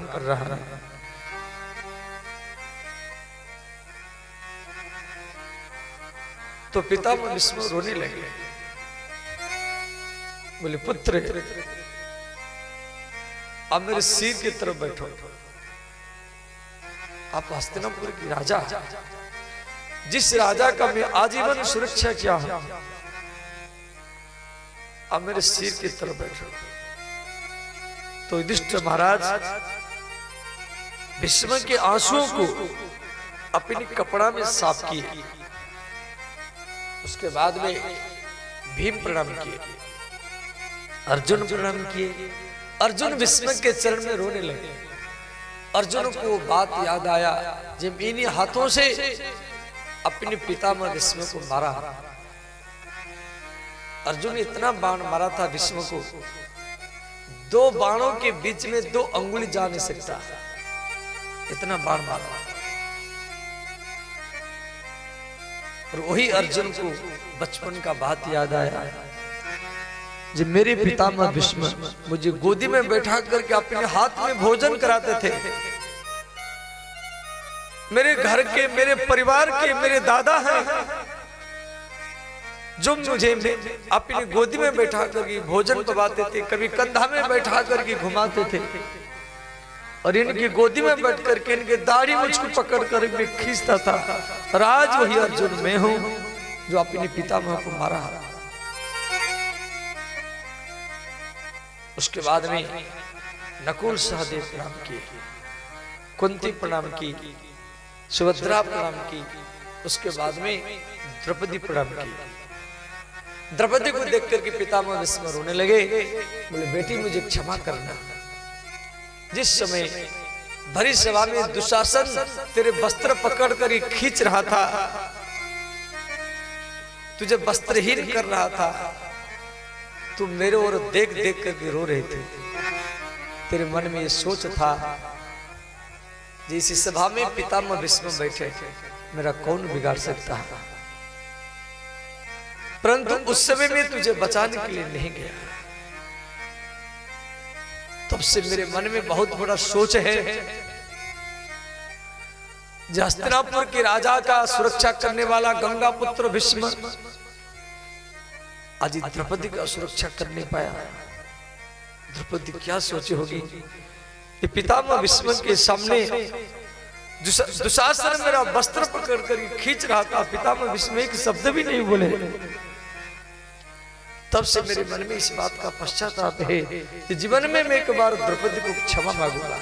कर रहा है। तो पितामह भीष्म रोने लगे, बोले पुत्र आप मेरे सिर की तरफ बैठो, आप हस्तिनापुर की राजा, जिस राजा का मैं आजीवन सुरक्षा किया हूं, आप मेरे सिर की तरफ बैठो। तो युधिष्ठिर महाराज भीष्म के आंसुओं को अपनी कपड़ा में साफ किए। उसके बाद में भीम प्रणाम किए, अर्जुन प्रणाम किए। अर्जुन भीष्म के चरण में रोने लगे। अर्जुन को बात याद आया जब इन्हीं हाथों से अपने पितामह भीष्म को मारा। अर्जुन ने इतना बाण मारा था भीष्म को, 2 बाणों के बीच में 2 अंगुली जा नहीं सकता, इतना बाण मारा। और वही अर्जुन को बचपन का बात याद आया जब मेरे पितामह भीष्म मुझे गोदी में बैठा करके अपने हाथ में भोजन कराते थे। मेरे घर के, मेरे परिवार के, मेरे दादा हैं जो मुझे अपनी गोदी में बैठा करके भोजन पवाते थे, कभी कंधा में बैठा करके घुमाते थे, और इनकी गोदी में बैठ करके इनके दाढ़ी मुझको पकड़ कर मैं खींचता था। और आज वही अर्जुन मैं हूं जो अपने पितामह को मारा। उसके बाद में नकुल सहदेव प्रणाम किए, कुंती प्रणाम की, सुभद्रा प्रणाम की। उसके बाद में द्रौपदी प्रणाम की। द्रौपदी को देख करके पितामह भीष्म रोने लगे, बोले बेटी मुझे क्षमा करना, जिस समय भरी सभा में दुशासन तेरे वस्त्र पकड़ कर ही खींच रहा था, तुझे वस्त्रहीन कर रहा था, तू मेरे ओर देख देख कर रो रहे थे। तेरे मन में ये सोच था जिस सभा में पितामह भीष्म बैठे मेरा कौन बिगाड़ सकता है, परंतु उस समय में तुझे बचाने के लिए नहीं गया। तब से मेरे मन में बहुत बड़ा सोच है, हस्तिनापुर के राजा का सुरक्षा करने वाला गंगा पुत्र भीष्म आज द्रौपदी का सुरक्षा कर नहीं पाया। द्रौपदी क्या सोची होगी कि पितामह भीष्म के सामने दुशासन मेरा वस्त्र पकड़ कर खींच रहा था, पितामह भीष्म एक शब्द भी नहीं बोले। तब से मेरे मन में इस बात का पश्चाताप है कि जीवन में मैं एक बार द्रौपदी को क्षमा मांगूंगा।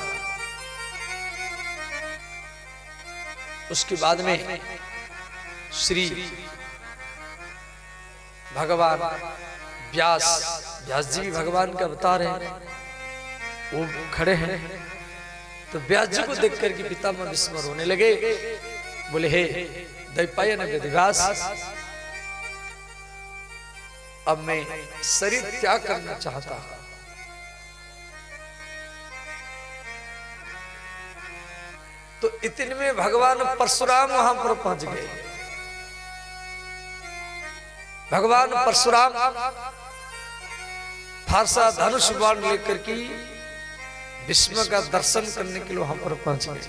उसके बाद में श्री भगवान व्यास जी भी भगवान का अवतार है, वो खड़े हैं। तो व्यास जी को देख करके पितामह भीष्म रोने लगे, बोले हे दैपायन वेदव्यास, अब मैं शरीर त्याग करना चाहता हूं। तो इतने में भगवान परशुराम वहां पर पहुंच गए। भगवान परशुराम फारसा धनुष बाण लेकर के भीष्म का दर्शन करने के लिए वहां पर पहुंच गए।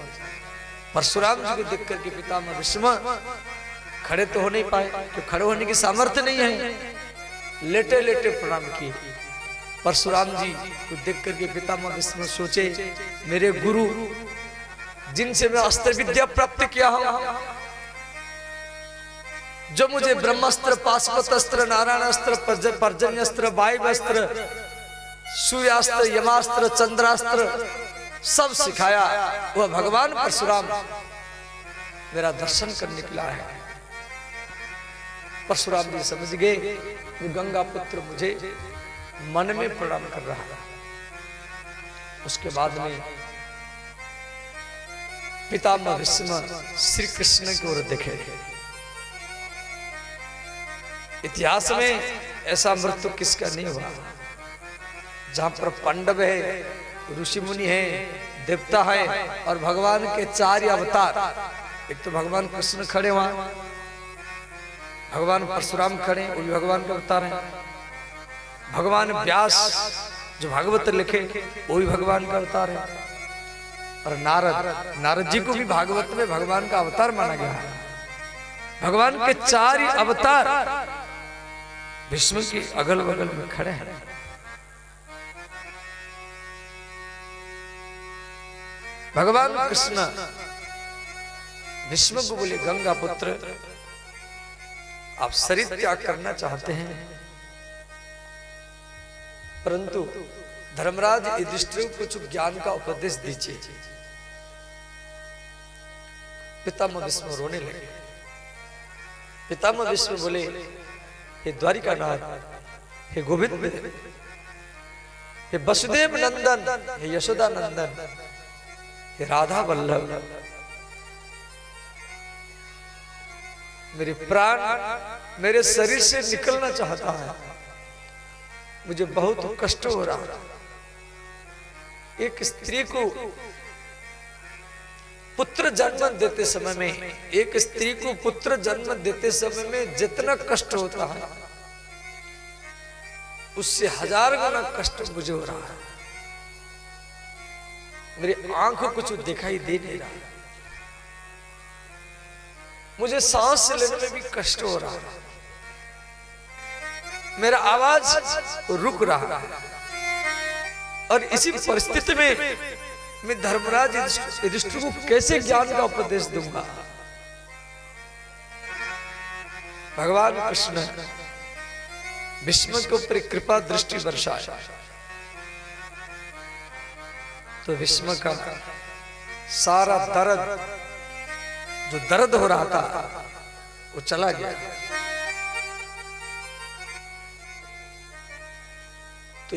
परशुराम जी को देख करके पितामह भीष्म खड़े तो हो नहीं पाए, तो खड़े होने की सामर्थ्य नहीं है, लेटे लेटे प्रणाम किए। परशुराम जी को देख करके पितामह भीष्म सोचे मेरे गुरु जिनसे मैं अस्त्र विद्या प्राप्त किया हूं, जो मुझे ब्रह्मास्त्र, पाशुपत अस्त्र, नारायण अस्त्र, पर्जन्य अस्त्र, वायु अस्त्र, सूर्यास्त्र, यमास्त्र, चंद्रास्त्र सब सिखाया, वह भगवान परशुराम मेरा दर्शन करने के लिए आया। परशुराम जी समझ गए वो गंगा पुत्र मुझे मन में प्रणाम कर रहा है। उसके बाद में पितामह भीष्म श्री कृष्ण की ओर देखे। इतिहास में ऐसा मृत्यु किसका नहीं हुआ, जहां पर पांडव है, ऋषि मुनि है, देवता है और भगवान के 4 अवतार। एक तो भगवान कृष्ण खड़े वहां, भगवान परशुराम खड़े, वो भी भगवान के अवतार हैं। भगवान व्यास जो भागवत लिखे वो भी भगवान का अवतार है। और नारद जी को भी भागवत में भगवान का अवतार माना गया है। भगवान के 4 ही अवतार भीष्म के अगल बगल में खड़े हैं। भगवान कृष्ण भीष्म को बोले, गंगा पुत्र आप शरीर त्याग करना चाहते हैं, परंतु धर्मराज युधिष्ठिर को कुछ ज्ञान का उपदेश दीजिए। पितामह भीष्म रोने लगे। पितामह भीष्म बोले, हे द्वारिकानाथ, हे गोविंद, हे वसुदेव नंदन, हे यशोदा नंदन, हे राधा वल्लभ, मेरे प्राण मेरे शरीर से निकलना चाहता है, मुझे बहुत कष्ट हो रहा है। एक स्त्री को पुत्र जन्म देते समय में, एक स्त्री को पुत्र जन्म देते समय में जितना कष्ट होता है, उससे 1000 गुना कष्ट मुझे हो रहा है। मेरी आंखों कुछ दिखाई दे नहीं रहा, मुझे सांस लेने में भी कष्ट हो रहा है, मेरा आवाज रुक रहा है। और इसी परिस्थिति में मैं धर्मराज युधिष्ठिर को कैसे ज्ञान का उपदेश दूंगा। भगवान कृष्ण भीष्म के ऊपर कृपा दृष्टि बरसाया तो भीष्म का सारा दर्द, जो दर्द हो रहा था, वो चला गया। तो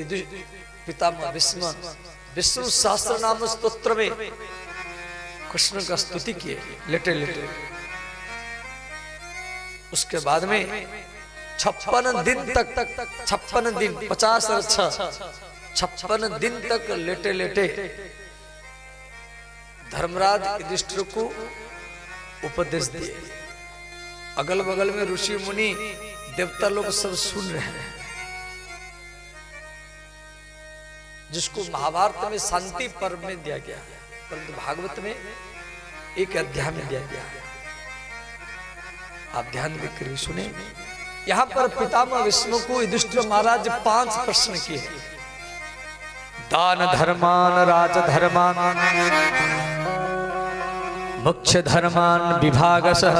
पितामह भीष्म विष्णु सहस्त्र नाम स्तोत्र में कृष्ण का स्तुति किए लेटे लेटे। उसके बाद में 56 दिन तक 56 दिन 50 और 6 56 दिन तक लेटे लेटे धर्मराज युधिष्ठिर को उपदेश दिए। अगल बगल में ऋषि मुनि देवता लोग सब सुन रहे हैं, जिसको महाभारत में शांति पर्व में दिया गया है, परंतु भागवत में एक अध्याय में दिया गया है। आप ध्यान देकर सुने। यहां पर पितामह भीष्म को युधिष्ठिर महाराज 5 प्रश्न किए। दान धर्मान राजधर्मान मुख्य धर्मान विभागशः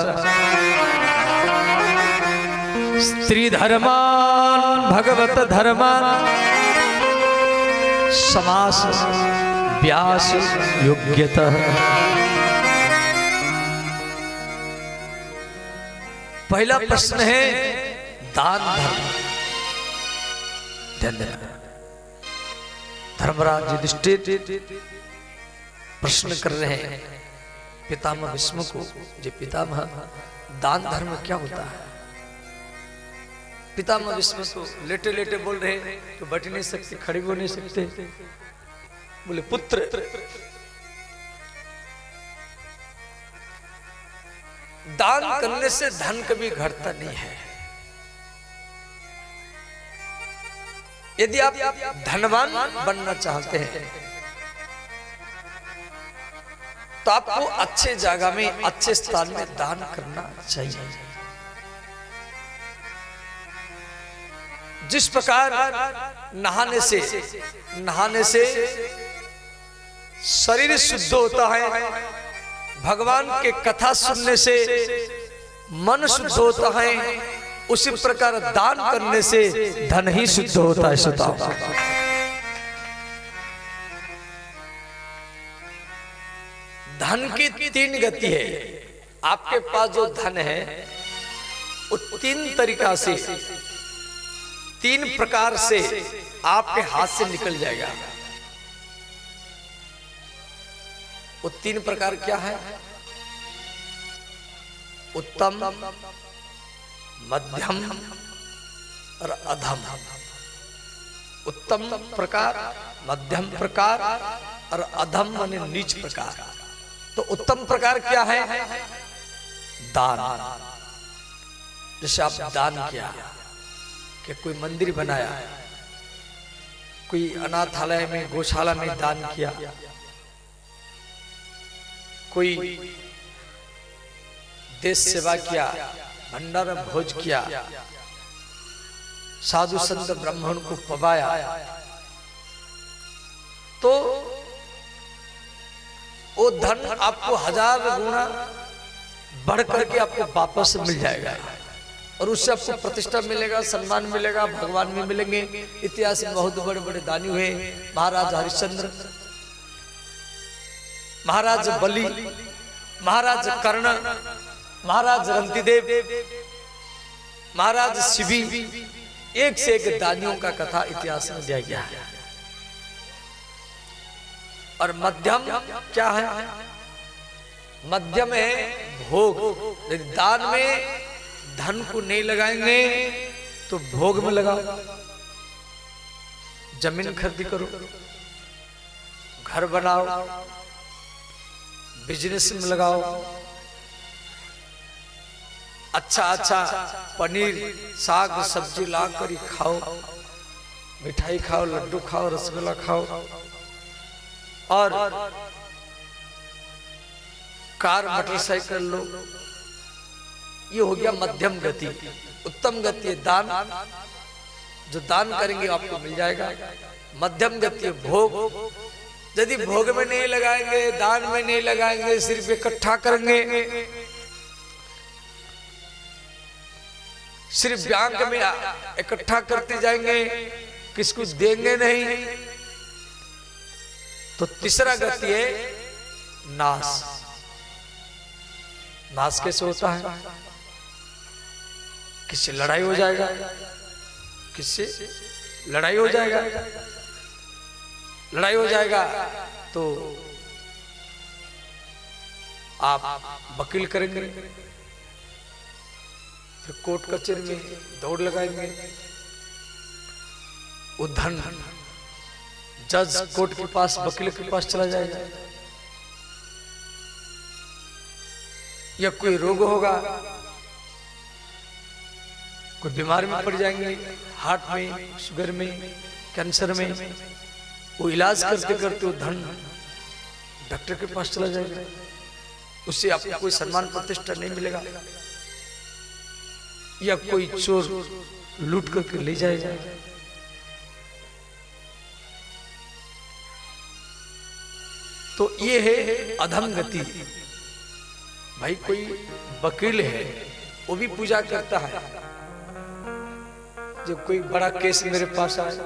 स्त्री धर्मान भगवत धर्मान समास व्यास योग्यतः। पहला प्रश्न है दान धर्म। धर्मराज युधिष्ठिर प्रश्न कर रहे हैं पितामह भीष्म को, जो पितामह दान धर्म क्या होता है। पितामह भीष्म तो लेटे लेटे बोल रहे हैं, तो बैठ नहीं सकते, खड़े भी हो नहीं सकते। बोले, पुत्र दान करने से धन कभी घटता नहीं है। यदि आप धनवान बनना चाहते हैं तो आपको अच्छे जगह में, अच्छे स्थान में दान करना चाहिए। जिस प्रकार नहाने से शरीर शुद्ध होता है, भगवान के कथा सुनने से मन शुद्ध होता है, उसी प्रकार दान करने से धन ही शुद्ध होता है। श्रोताओ, धन की 3 गति है। आपके पास जो धन है वो 3 तरीका से, 3 प्रकार से आपके हाथ से निकल जाएगा। वो 3 प्रकार क्या है? उत्तम, मध्यम और अधम। उत्तम प्रकार, मध्यम प्रकार और अधम माने नीच प्रकार। तो उत्तम प्रकार क्या है? दान। जैसे आप दान किया कि कोई मंदिर बनाया, कोई अनाथालय में, गौशाला में दान किया, कोई देश सेवा किया, भंडारा भोज किया, साधु संत ब्राह्मण को पवाया, तो वो धन आपको 1000 गुना बढ़ करके आपको वापस मिल जाएगा और उससे आपको प्रतिष्ठा मिलेगा, सम्मान मिलेगा, भगवान भी मिलेंगे। इतिहास में बहुत बड़े बड़े दानी हुए, महाराज हरिश्चंद्र, महाराज बलि, महाराज कर्ण, महाराज रंतिदेव, महाराज शिवी, एक से एक दानियों का कथा इतिहास में दिया गया है। और मध्यम क्या है? मध्यम है भोग। यदि दान में धन को नहीं लगाएंगे तो भोग में लगाओ। जमीन खरीदी करो, घर बनाओ, बिजनेस में लगाओ, अच्छा अच्छा पनीर साग सब्जी ला कर खाओ, मिठाई खाओ, लड्डू खाओ, रसगुल्ला खाओ, और कार मोटरसाइकिल लो। ये हो गया मध्यम गति। उत्तम गति है दान, जो दान करेंगे आपको मिल जाएगा। मध्यम गति है भोग। यदि भोग में नहीं लगाएंगे, दान में नहीं लगाएंगे, सिर्फ इकट्ठा करेंगे, सिर्फ बैंक में इकट्ठा करते जाएंगे, किसको देंगे नहीं, तो तीसरा गति है नाश। नाश कैसे होता है? किससे लड़ाई हो जाएगा, किससे लड़ाई हो जाएगा, लड़ाई हो जाएगा तो आप वकील करेंगे, फिर कोर्ट कचहरी में दौड़ लगाएंगे, वो धन जज कोर्ट के पास, वकील के पास चला जाएगा। या कोई रोग होगा, कोई बीमारी में पड़ जाएंगे, हार्ट में, शुगर में, कैंसर में, वो इलाज करते करते वो धन डॉक्टर के पास चला जाएगा। उससे आपको कोई सम्मान प्रतिष्ठा नहीं मिलेगा। या कोई चोर लूट करके ले जाएगा। तो ये है अधम गति। भाई कोई वकील है, वो भी पूजा करता है। जब कोई बड़ा केस मेरे पास आए,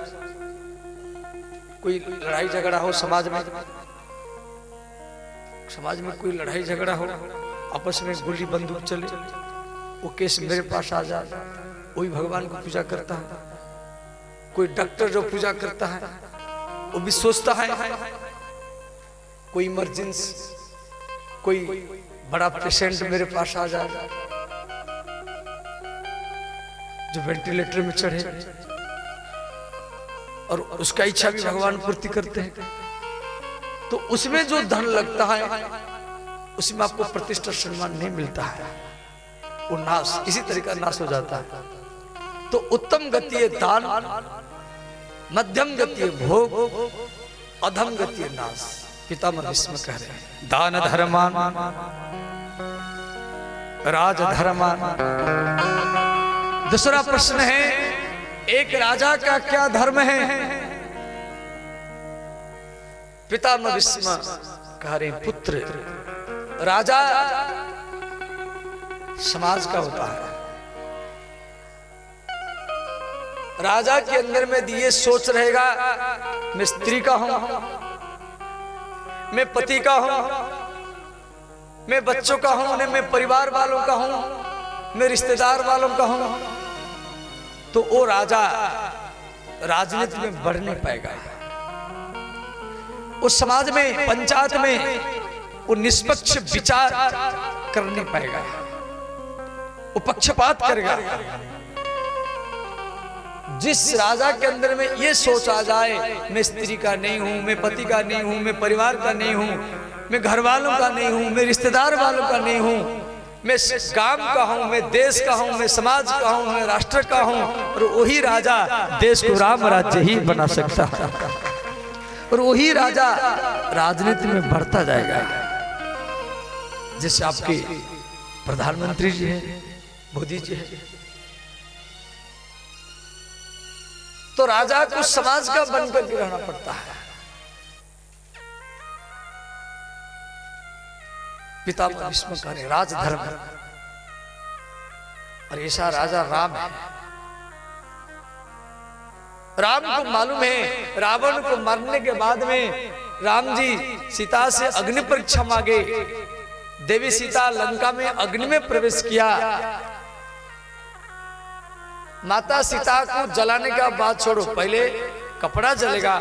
कोई लड़ाई झगड़ा हो समाज में, समाज में कोई लड़ाई झगड़ा हो, आपस में गोली बंदूक चले, वो केस मेरे पास आ जाए, वही भगवान को पूजा करता है। कोई डॉक्टर जो पूजा करता है, वो भी सोचता है कोई इमरजेंसी, कोई बड़ा पेशेंट मेरे पास आ जाए जो वेंटिलेटर में चढ़े, और उसका इच्छा भी भगवान पूर्ति करते हैं। तो उसमें जो धन लगता है, उसमें आपको प्रतिष्ठा सम्मान नहीं मिलता है, वो नाश, इसी तरीका नाश हो जाता है। तो उत्तम गति है दान, मध्यम गति है भोग, अधम गति है नाश। पितामह भीष्म कह रहे हैं दान धर्मान राज धर्मान। दूसरा प्रश्न है, एक राजा का क्या धर्म है? पितामह भीष्म कह रहे हैं पुत्र, राजा समाज का होता है। राजा के अंदर में ये सोच रहेगा, मैं स्त्री का हूं, मैं पति का हूं, मैं बच्चों का हूं, मैं परिवार वालों का हूं, मैं रिश्तेदार वालों का हूं, तो वो राजा राजनीति में बढ़ नहीं पाएगा। उस समाज में, पंचायत में वो निष्पक्ष विचार कर नहीं पाएगा, वो पक्षपात करेगा। जिस राजा के अंदर में ये सोच आ जाए, मैं स्त्री का नहीं हूं, मैं पति का नहीं हूं, मैं परिवार का नहीं हूं, मैं घर वालों का नहीं हूं, मैं रिश्तेदार वालों का नहीं हूं, मैं गांव का हूं, मैं देश का हूं, मैं समाज का हूं, मैं राष्ट्र का हूं, और वही राजा देश को राम राज्य ही बना सकता है, और वही राजा राजनीति में बढ़ता जाएगा। जैसे आपके प्रधानमंत्री जी हैं, मोदी जी हैं, तो राजा को समाज का बनकर के रहना पड़ता है। पितामह भीष्म का राजधर्म, और ऐसा राजा राम है। राम को मालूम है रावण को मारने के बाद में राम जी सीता से अग्नि परीक्षा मांगे। देवी सीता लंका में अग्नि में प्रवेश किया। माता सीता को जलाने का बात छोड़ो, पहले कपड़ा जलेगा,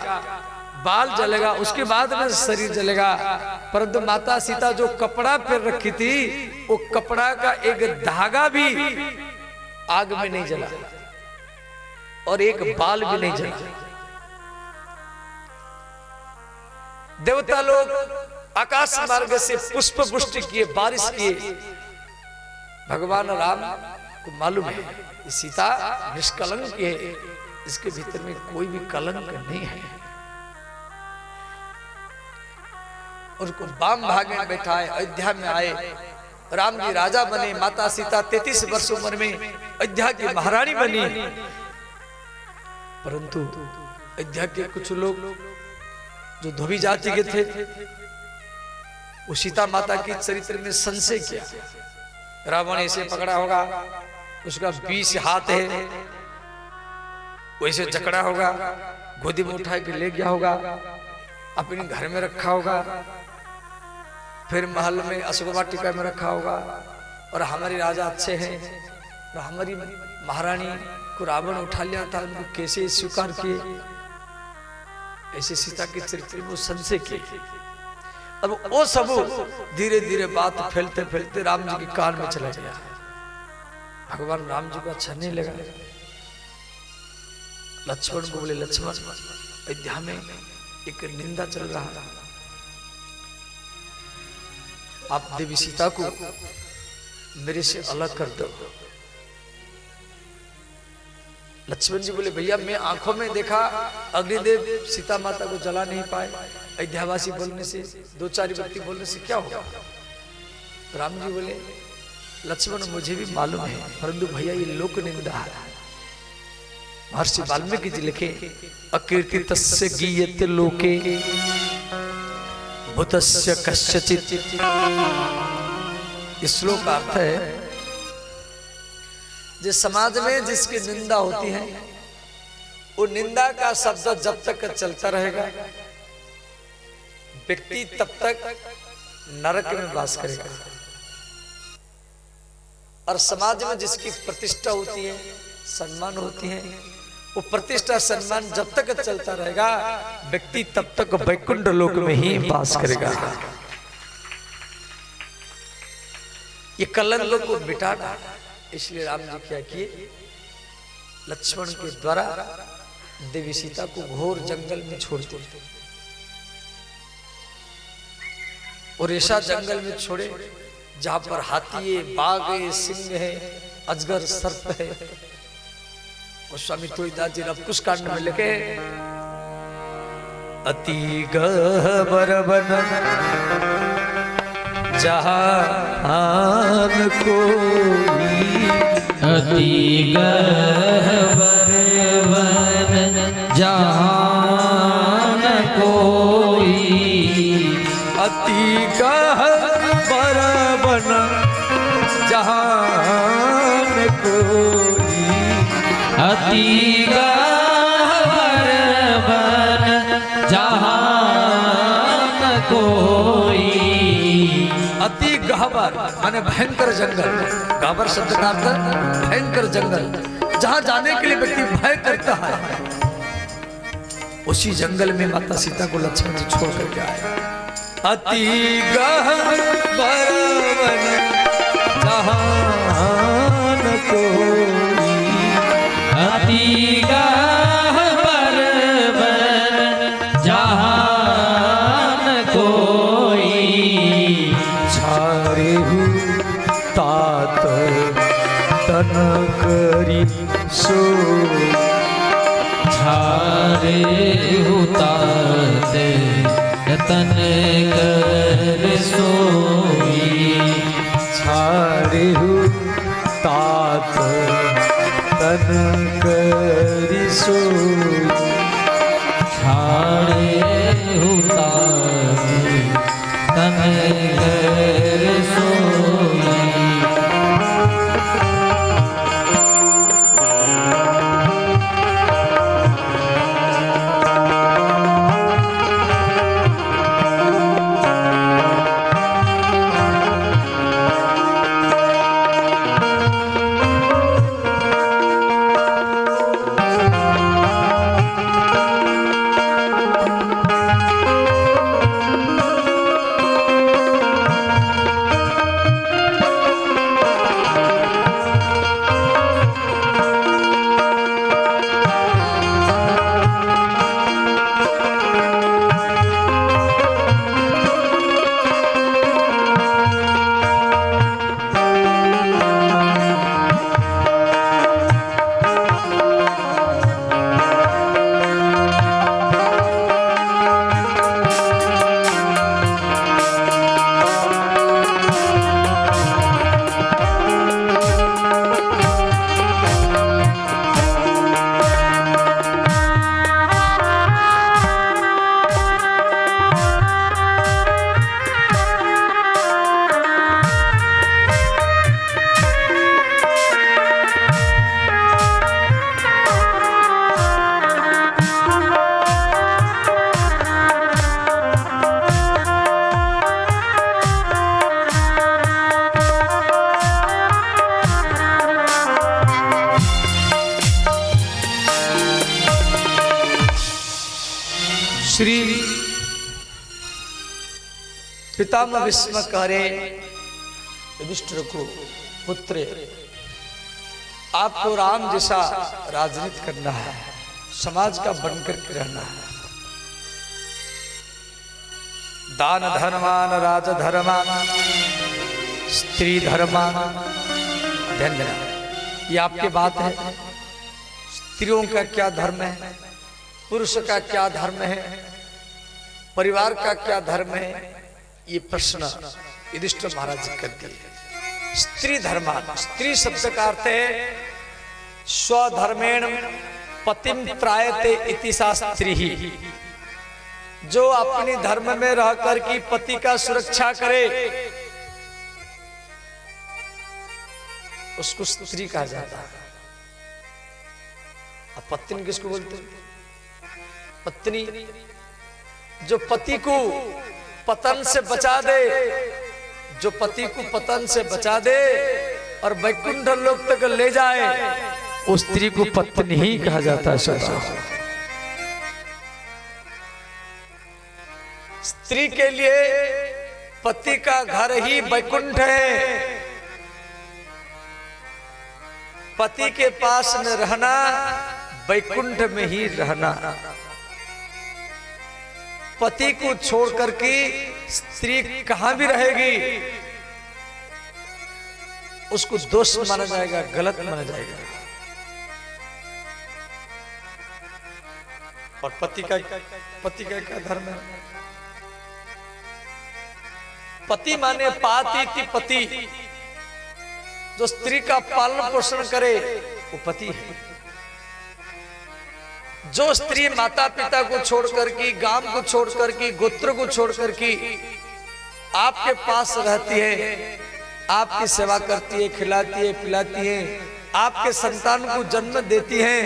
बाल जलेगा, उसके बाद में शरीर जलेगा। परंतु माता सीता जो कपड़ा पहन रखी थी, वो कपड़ा का एक धागा भी आग में नहीं जला और एक बाल भी नहीं जला। देवता लोग आकाश मार्ग से पुष्प वृष्टि किए, बारिश किए। भगवान राम को मालूम है सीता निष्कलंक है, इसके भीतर में कोई भी कलंक नहीं है। उनको वाम भाग में बैठाए, अयोध्या में आए, राम जी राजा बने। माता सीता 33 वर्ष उम्र में अयोध्या की महारानी बनी। परंतु अयोध्या के कुछ लोग जो धोबी जाति के थे, वो सीता माता की चरित्र में संशय किया। रावण ऐसे पकड़ा होगा, उसका 20 हाथ है, वैसे जकड़ा होगा, गोदी में उठा के ले गया होगा, अपने घर में रखा होगा, फिर महल में अशोक वाटिका में रखा होगा। और हमारे राजा अच्छे हैं और हमारी महारानी को रावण उठा लिया था, उनको कैसे स्वीकार किए, ऐसे सीता के चरित्र में संशय किए। अब वो सब धीरे धीरे बात फैलते फैलते राम जी के कान में चला गया। भगवान राम जी को अच्छा नहीं लगा। लक्ष्मण को बोले, लक्ष्मण अयोध्या में एक निंदा चल रहा था, आप देवी सीता को मेरे से अलग कर दो। लक्ष्मण जी बोले, भैया मैं आंखों में देखा अग्निदेव सीता माता को जला नहीं पाए, अयोध्यावासी बोलने से, 2-4 व्यक्ति बोलने से क्या होगा। राम जी बोले, लक्ष्मण मुझे भी मालूम है, परंतु भैया ये लोक निंदा है। महर्षि वाल्मीकि जी लिखे, अकीर्तितस्य गीयते लोके भूतस्य कस्यचित्। इस श्लोक का अर्थ है, जिस समाज में जिसकी निंदा होती है, वो निंदा का शब्द जब तक चलता रहेगा, व्यक्ति तब तक नरक में वास करेगा। और समाज में जिसकी प्रतिष्ठा होती है, सम्मान होती है, वो प्रतिष्ठा सम्मान जब तक चलता रहेगा, व्यक्ति तब तक वैकुंठ लोक में ही वास करेगा। ये कलंक को मिटाना, इसलिए राम जी क्या किए, लक्ष्मण के द्वारा देवी सीता को घोर जंगल में छोड़ दिए। और ऐसा जंगल में छोड़े जहां पर हाथी है, बाघ है, सिंह है, अजगर, सर्प है। और स्वामी तुलसीदास जी रवकुश कांड में लिखे, अति गहबर वन जहान कोई, अति गहबर वन जहान कोई, अति गहबर वन जहान कोई, अति गहबर वन जहान कोई। अति गहबर माने भयंकर जंगल, गहबर शब्द का अर्थ भयंकर जंगल, जहां जाने के लिए व्यक्ति भय करता है, उसी जंगल में माता सीता को लक्ष्मण जी छोड़ करके आए। अति गहबर वन जहान कोई, अति गहबर वन जहान कोई, छारे तात तन करी सो, छारे उतारते तन कर सोई। तन करी सोई छाड़े उतारे तन कर सोई। श्री पितामह भीष्म कह रहे युधिष्ठिर को, पुत्र आपको राम जैसा राजनीति करना है, समाज का बनकर के रहना है। दान धर्मान राज धर्मान स्त्री धर्मान, ध्यान देना ये आपकी बात है। स्त्रियों का क्या धर्म है, पुरुष का क्या धर्म है, परिवार का क्या धर्म है, ये प्रश्न युधिष्ठिर महाराज जी कर दिए। स्त्री धर्मान, स्त्री शब्द का अर्थ है स्वधर्मेण पतिम त्रायते इति सा स्त्री ही, जो अपने धर्म में रहकर की पति का सुरक्षा करे उसको स्त्री कहा जाता है। अब पत्नी किसको बोलते हैं? पत्नी जो पति को पतन से बचा दे, जो पति को पतन से बचा दे और वैकुंठ लोक तक ले जाए, उस स्त्री को पत्नी ही कहा जाता है। स्त्री के लिए पति का घर ही वैकुंठ है। पति के पास में रहना वैकुंठ में ही रहना। पति को छोड़ करके स्त्री कहां भी रहेगी उसको दोष माना जाएगा, गलत माना जाएगा। और पति का क्या धर्म है? पति माने पाति की पति, जो स्त्री का पालन पोषण करे वो पति है। जो स्त्री माता पिता को छोड़कर की, गांव को छोड़कर की, गोत्र को छोड़कर की आपके पास रहती है, आपकी सेवा करती है, खिलाती है, पिलाती है, आपके संतान को जन्म देती है,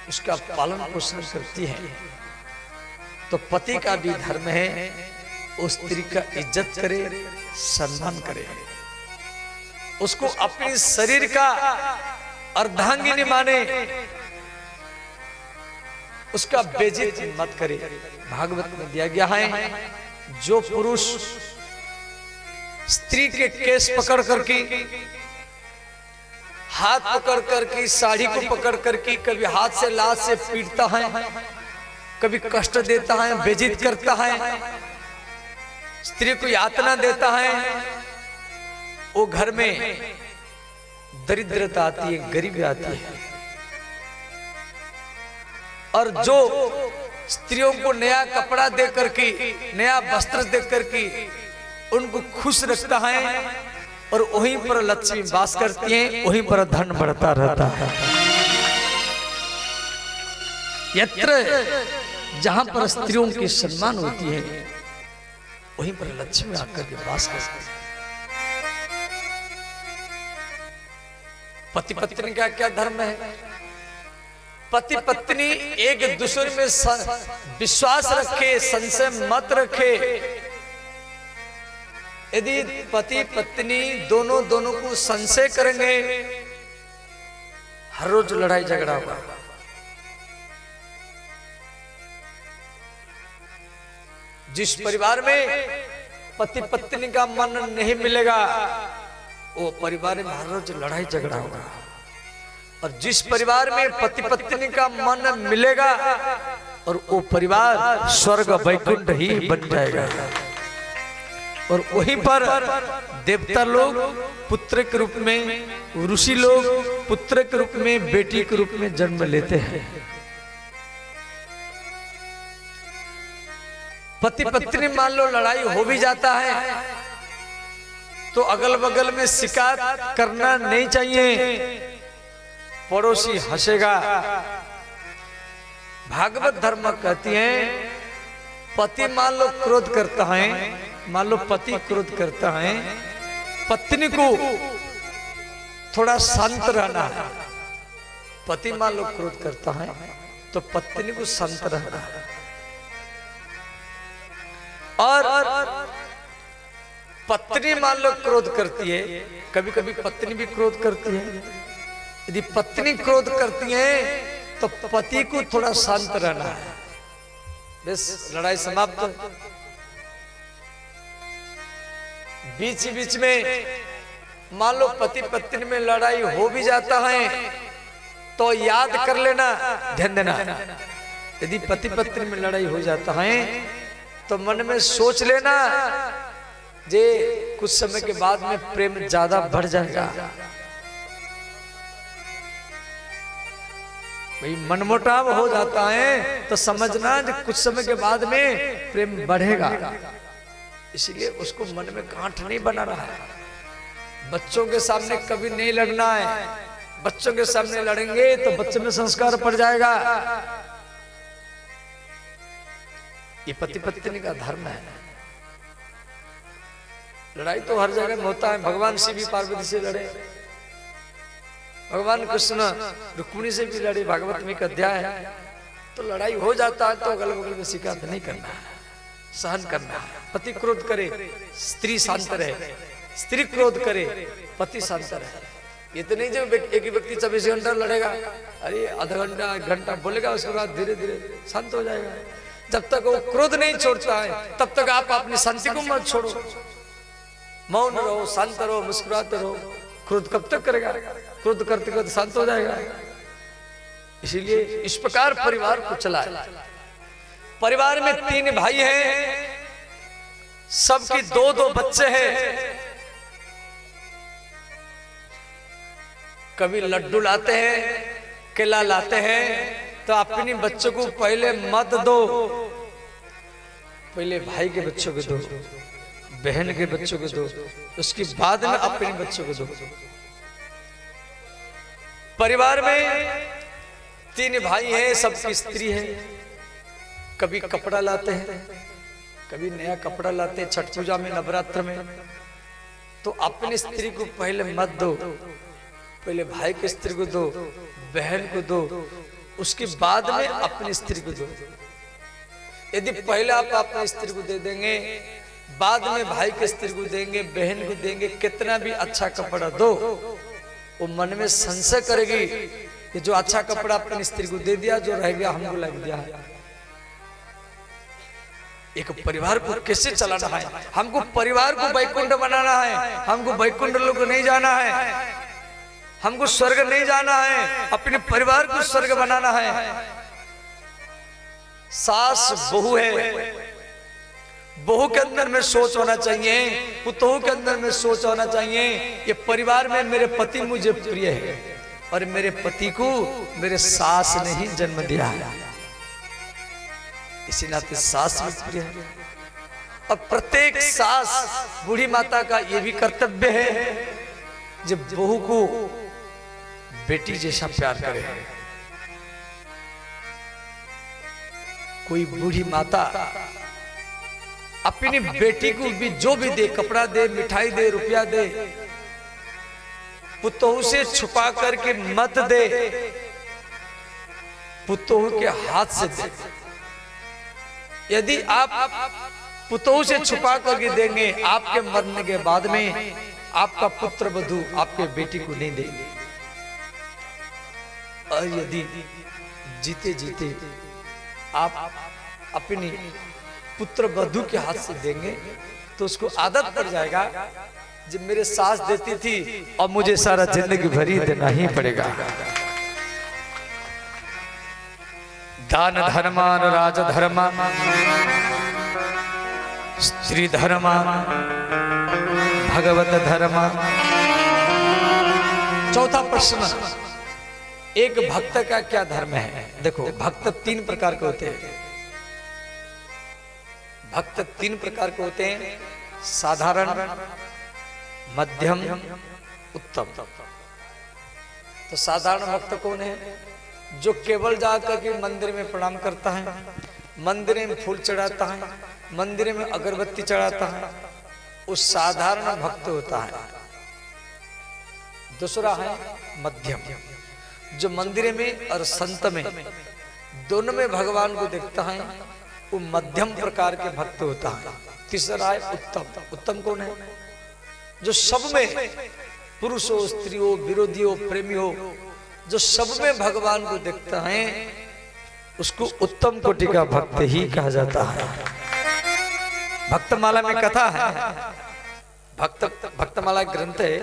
उसका पालन पोषण करती है, तो पति का भी धर्म है उस स्त्री का इज्जत करे, सम्मान करे, उसको अपने शरीर का अर्धांगिनी माने, उसका बेइज्जत मत करे। भागवत में दिया गया है, जो पुरुष स्त्री के केस पकड़ करके, हाथ पकड़ करके, साड़ी को पकड़ करके कभी हाथ से लात से पीटता है, कभी कष्ट देता है, बेइज्जत करता है, स्त्री को यातना देता है, वो घर में दरिद्रता आती है, गरीबी आती है। और जो स्त्रियों को नया कपड़ा देकर के, नया वस्त्र देकर के उनको खुश रखता है, और वहीं पर लक्ष्मी वास करती हैं, वहीं पर धन बढ़ता रहता है। यत्र जहां पर स्त्रियों की सम्मान होती है, वहीं पर लक्ष्मी आकर के वास करती है। पति पत्नी का क्या धर्म है? पति पत्नी एक दूसरे में विश्वास रखे, संशय मत रखे। यदि पति पत्नी दोनों को संशय करेंगे, हर रोज लड़ाई झगड़ा होगा। जिस परिवार में पति पत्नी का मन नहीं मिलेगा, वो परिवार में हर रोज लड़ाई झगड़ा होगा। और जिस परिवार में पति पत्नी का मन मिलेगा, और वो परिवार स्वर्ग वैकुंठ ही बन जाएगा। और वहीं पर देवता लोग पुत्र के रूप में, ऋषि लोग पुत्र के रूप में, बेटी के रूप में जन्म लेते हैं। पति पत्नी मान लो लड़ाई हो भी जाता है, तो अगल बगल में शिकायत करना नहीं चाहिए, पड़ोसी हंसेगा। भागवत धर्म कहती है, पति मान लो क्रोध करता है, मान लो पति क्रोध करता है, पत्नी को थोड़ा शांत रहना है। पति मान लो क्रोध करता है, तो पत्नी को शांत रहना है। और पत्नी मान लो क्रोध करती है, कभी कभी पत्नी भी क्रोध करती है। यदि पत्नी क्रोध करती है, तो पति को थोड़ा शांत रहना है, बस लड़ाई समाप्त। बीच बीच में मान लो पति पत्नी में लड़ाई हो भी जाता है, तो याद कर लेना, ध्यान देना। यदि पति पत्नी में लड़ाई हो जाता है, तो मन में सोच लेना, जे कुछ समय के बाद में प्रेम ज्यादा बढ़ जाएगा। भाई मनमुटाव हो जाता है, तो समझना कि कुछ समय के बाद में प्रेम बढ़ेगा। इसलिए उसको मन में गांठ नहीं बनाना है। बच्चों के सामने कभी नहीं लड़ना है। बच्चों के सामने लड़ेंगे तो बच्चे में संस्कार पड़ जाएगा। ये पति पत्नी का धर्म है। लड़ाई तो हर जगह में होता है। भगवान शिव भी पार्वती से लड़े, भगवान कृष्ण रुक्मिणी से भी लड़े, भागवत में एक अध्याय है। तो लड़ाई हो जाता है, तो अगल बगल में शिकायत नहीं करना है, सहन करना है। पति क्रोध करे, स्त्री शांत रहे, स्त्री क्रोध करे, पति शांत रहे। ये तो नहीं जो एक ही व्यक्ति 24 घंटा लड़ेगा, अरे आधा घंटा 1 घंटा बोलेगा, उसके बाद धीरे धीरे शांत हो जाएगा। जब तक वो क्रोध नहीं छोड़ता है, तब तक आप अपनी शांति को मत छोड़ो। मौन रहो, शांत रहो, मुस्कुराते रहो। क्रोध कब तक करेगा? क्रोध करते करते शांत हो जाएगा। इसीलिए इस प्रकार परिवार को चलाए। परिवार में 3 भाई हैं, सबकी 2-2 बच्चे हैं। कभी लड्डू लाते हैं, केला लाते हैं, तो अपनी बच्चों को पहले मत दो, पहले भाई के बच्चों को दो, बहन के बच्चों को दो, उसके बाद में अपने बच्चों को दो। परिवार में 3 भाई हैं, सबकी स्त्री है। कभी कपड़ा लाते हैं, कभी नया कपड़ा लाते हैं छठ पूजा में, नवरात्र में। तो अपनी स्त्री को पहले मत दो, पहले भाई की स्त्री को दो, बहन को दो, उसके बाद में अपनी स्त्री को दो। यदि पहले आप अपनी स्त्री को दे देंगे, बाद में भाई की स्त्री को देंगे, बहन को देंगे, कितना भी अच्छा कपड़ा दो, वो मन में संशय करेगी कि जो अच्छा कपड़ा अपनी स्त्री को दे दिया, जो रह गया हमको लग दिया है। एक परिवार को कैसे चलाना है? हमको परिवार को वैकुंठ बनाना है। हमको वैकुंठ लोग नहीं जाना है, हमको स्वर्ग नहीं जाना है, अपने परिवार को स्वर्ग बनाना है। सास बहू है, बहू के अंदर में सोच होना चाहिए, पुतोहू के अंदर में सोच होना चाहिए, ये परिवार में मेरे पति मुझे प्रिय है और मेरे पति को मेरे सास ने ही जन्म दिया है, इसी नाते सास भी प्रिय है। और प्रत्येक सास बूढ़ी माता का यह भी कर्तव्य है जब बहू को बेटी जैसा प्यार करे। कोई बूढ़ी माता अपनी बेटी को भी जो भी दे, कपड़ा दे, मिठाई दे, रुपया दे, पुतोहू से छुपा करके मत दे, पुतोहू के हाथ से दे। यदि आप पुतोहू से छुपा करके देंगे, आपके मरने के बाद में आपका पुत्र वधू आपके बेटी को नहीं देंगे। और यदि जीते जीते आप अपनी पुत्र वधू के हाथ से देंगे तो उसको आदत पड़ जाएगा, जब मेरे सास देती थी और मुझे सारा जिंदगी भरी देना ही पड़ेगा। दान धर्मान राजधर्मा स्त्री धर्मा भगवत धर्मा। चौथा प्रश्न, एक भक्त का क्या धर्म है? देखो, भक्त 3 प्रकार के होते हैं। भक्त 3 प्रकार के होते हैं, साधारण, मध्यम, उत्तम। तो साधारण भक्त कौन है? जो केवल जाकर के मंदिर में प्रणाम करता है, मंदिर में फूल चढ़ाता है, मंदिर में अगरबत्ती चढ़ाता है, वो साधारण भक्त होता है। दूसरा है मध्यम, जो मंदिर में और संत में दोनों में भगवान को देखता है, वो मध्यम प्रकार के भक्त होता है। तीसरा है उत्तम। उत्तम कौन है? जो सब में, पुरुष हो, स्त्री हो, विरोधी हो, प्रेमी हो, जो सब में भगवान को देखता है, उसको उत्तम कोटि का भक्त ही कहा जाता है। भक्तमाला में कथा है, भक्तमाला ग्रंथ है।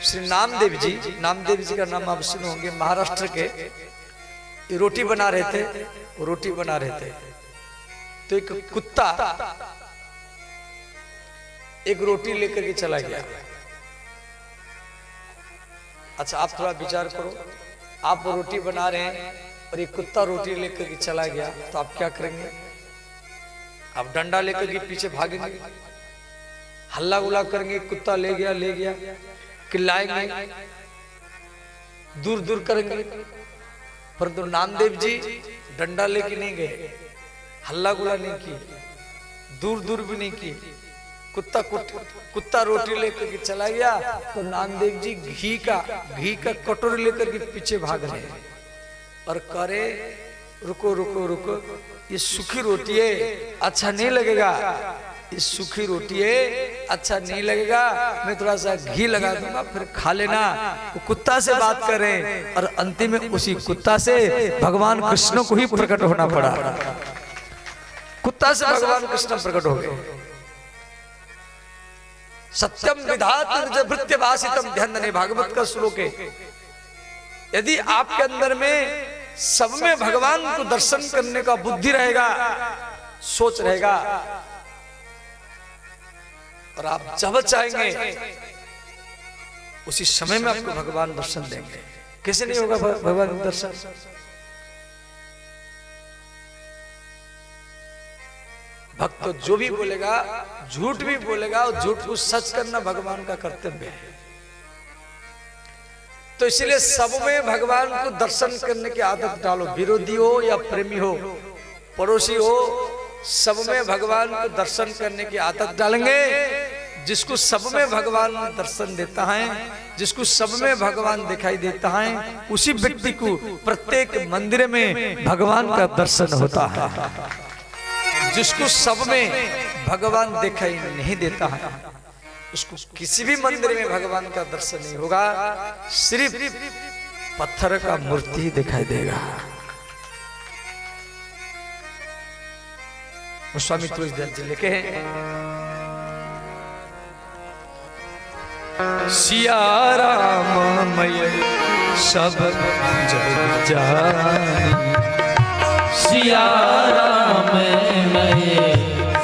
श्री नामदेव जी का नाम आप सुने होंगे। महाराष्ट्र के रोटी बना रहे थे, तो एक कुत्ता एक रोटी लेकर के चला गया। अच्छा, आप थोड़ा विचार करो, आप रोटी बना रहे हैं और एक कुत्ता रोटी लेकर के चला गया, तो आप क्या करेंगे? आप डंडा लेकर के पीछे भागेंगे, हल्ला गुल्ला करेंगे, कुत्ता ले गया, चिल्लाएंगे, दूर दूर करेंगे। परंतु नामदेव जी डंडा लेके नहीं गए, हल्ला गुल्ला नहीं किए, दूर दूर भी नहीं किए। कुत्ता रोटी लेकर के चला गया, तो नामदेव जी घी का कटोरी लेकर के पीछे भाग रहे हैं और करे, रुको रुको रुको, ये सूखी रोटी है, अच्छा नहीं लगेगा, ये सूखी रोटी है, अच्छा नहीं लगेगा, मैं थोड़ा सा घी लगा दूंगा, फिर खा लेना। वो कुत्ता से बात करें और अंतिम में उसी कुत्ता से भगवान कृष्ण को ही प्रकट होना पड़ा। कुत्ता से भगवान कृष्ण प्रकट हो गए। सत्यम विधातृ भृत्य भाषितम ध्यान, भागवत का श्लोक है। यदि आपके अंदर में सब में भगवान को दर्शन करने का बुद्धि रहेगा, सोच रहेगा, और आप जब चाहेंगे उसी समय में आपको भगवान दर्शन देंगे। कैसे नहीं होगा भगवान दर्शन? भक्त तो जो भी बोलेगा, झूठ भी बोलेगा, और झूठ को सच करना भगवान का कर्तव्य है। तो इसलिए सब में भगवान को दर्शन करने की आदत डालो। विरोधी हो या प्रेमी हो, पड़ोसी हो, सब में भगवान को दर्शन करने की आदत डालेंगे। जिसको सब में भगवान दर्शन देता है, जिसको सब में भगवान दिखाई देता है, उसी व्यक्ति को प्रत्येक मंदिर में भगवान का दर्शन होता है। जिसको सब में भगवान दिखाई नहीं देता है, उसको किसी भी मंदिर में भगवान का दर्शन नहीं होगा, सिर्फ पत्थर का मूर्ति ही दिखाई देगा। स्वामी तुलसीदास जी लिखे हैं, सिया राम मय सब जग जानी, सिया राम मय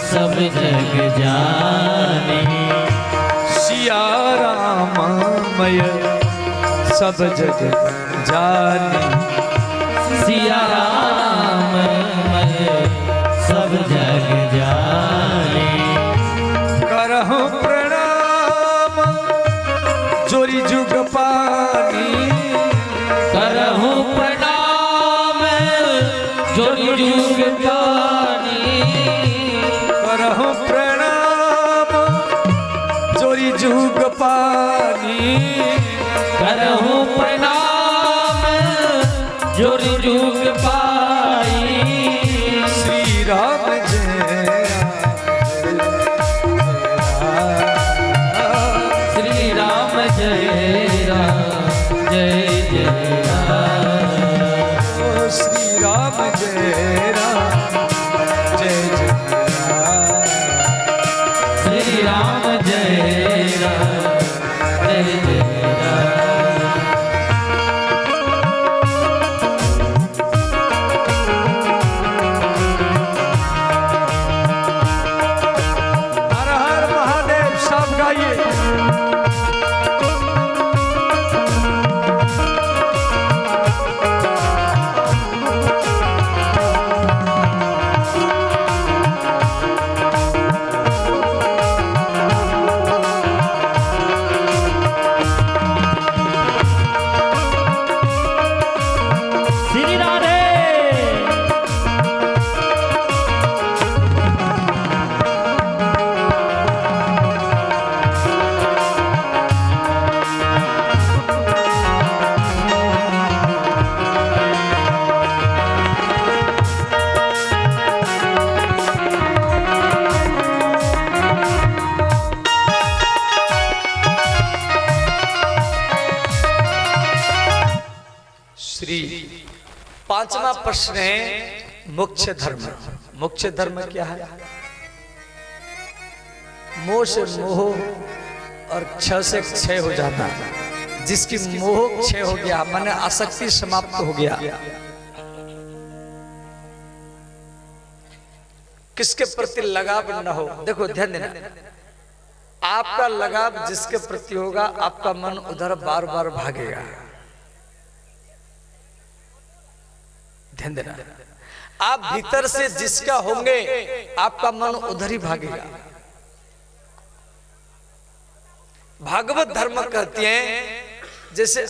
सब जग जानी, सिया राम मय सब जग जानी, सिया राम मय सब जग जानी, करहु प्रणाम जोरी जुग पानी, करहु प्रणाम जोरी जुग पानी, करहु प्रणाम जोरी जुग पानी, करहु प्रणाम जोरी जुग पाई। श्री राम जय श्री राम जय राम जय जय राम, श्री राम जय राम जय जय राम, श्री राम जय राम जय जय राम। हर हर महादेव सब गाइए। श्री राधे। श्री पांचवा प्रश्न है मोक्ष धर्म। मोक्ष धर्म क्या है? मोह से मोह और क्षय से क्षय हो जाता है। जिसकी मोह क्षय हो गया माने आसक्ति समाप्त हो गया, किसके प्रति लगाव न हो। देखो ध्यान देना, आपका लगाव जिसके प्रति होगा आपका मन उधर बार बार भागेगा। ध्यान देना, आप भीतर से जिसका होंगे आपका मन उधर ही भागेगा। भागवत धर्म कहते हैं जैसे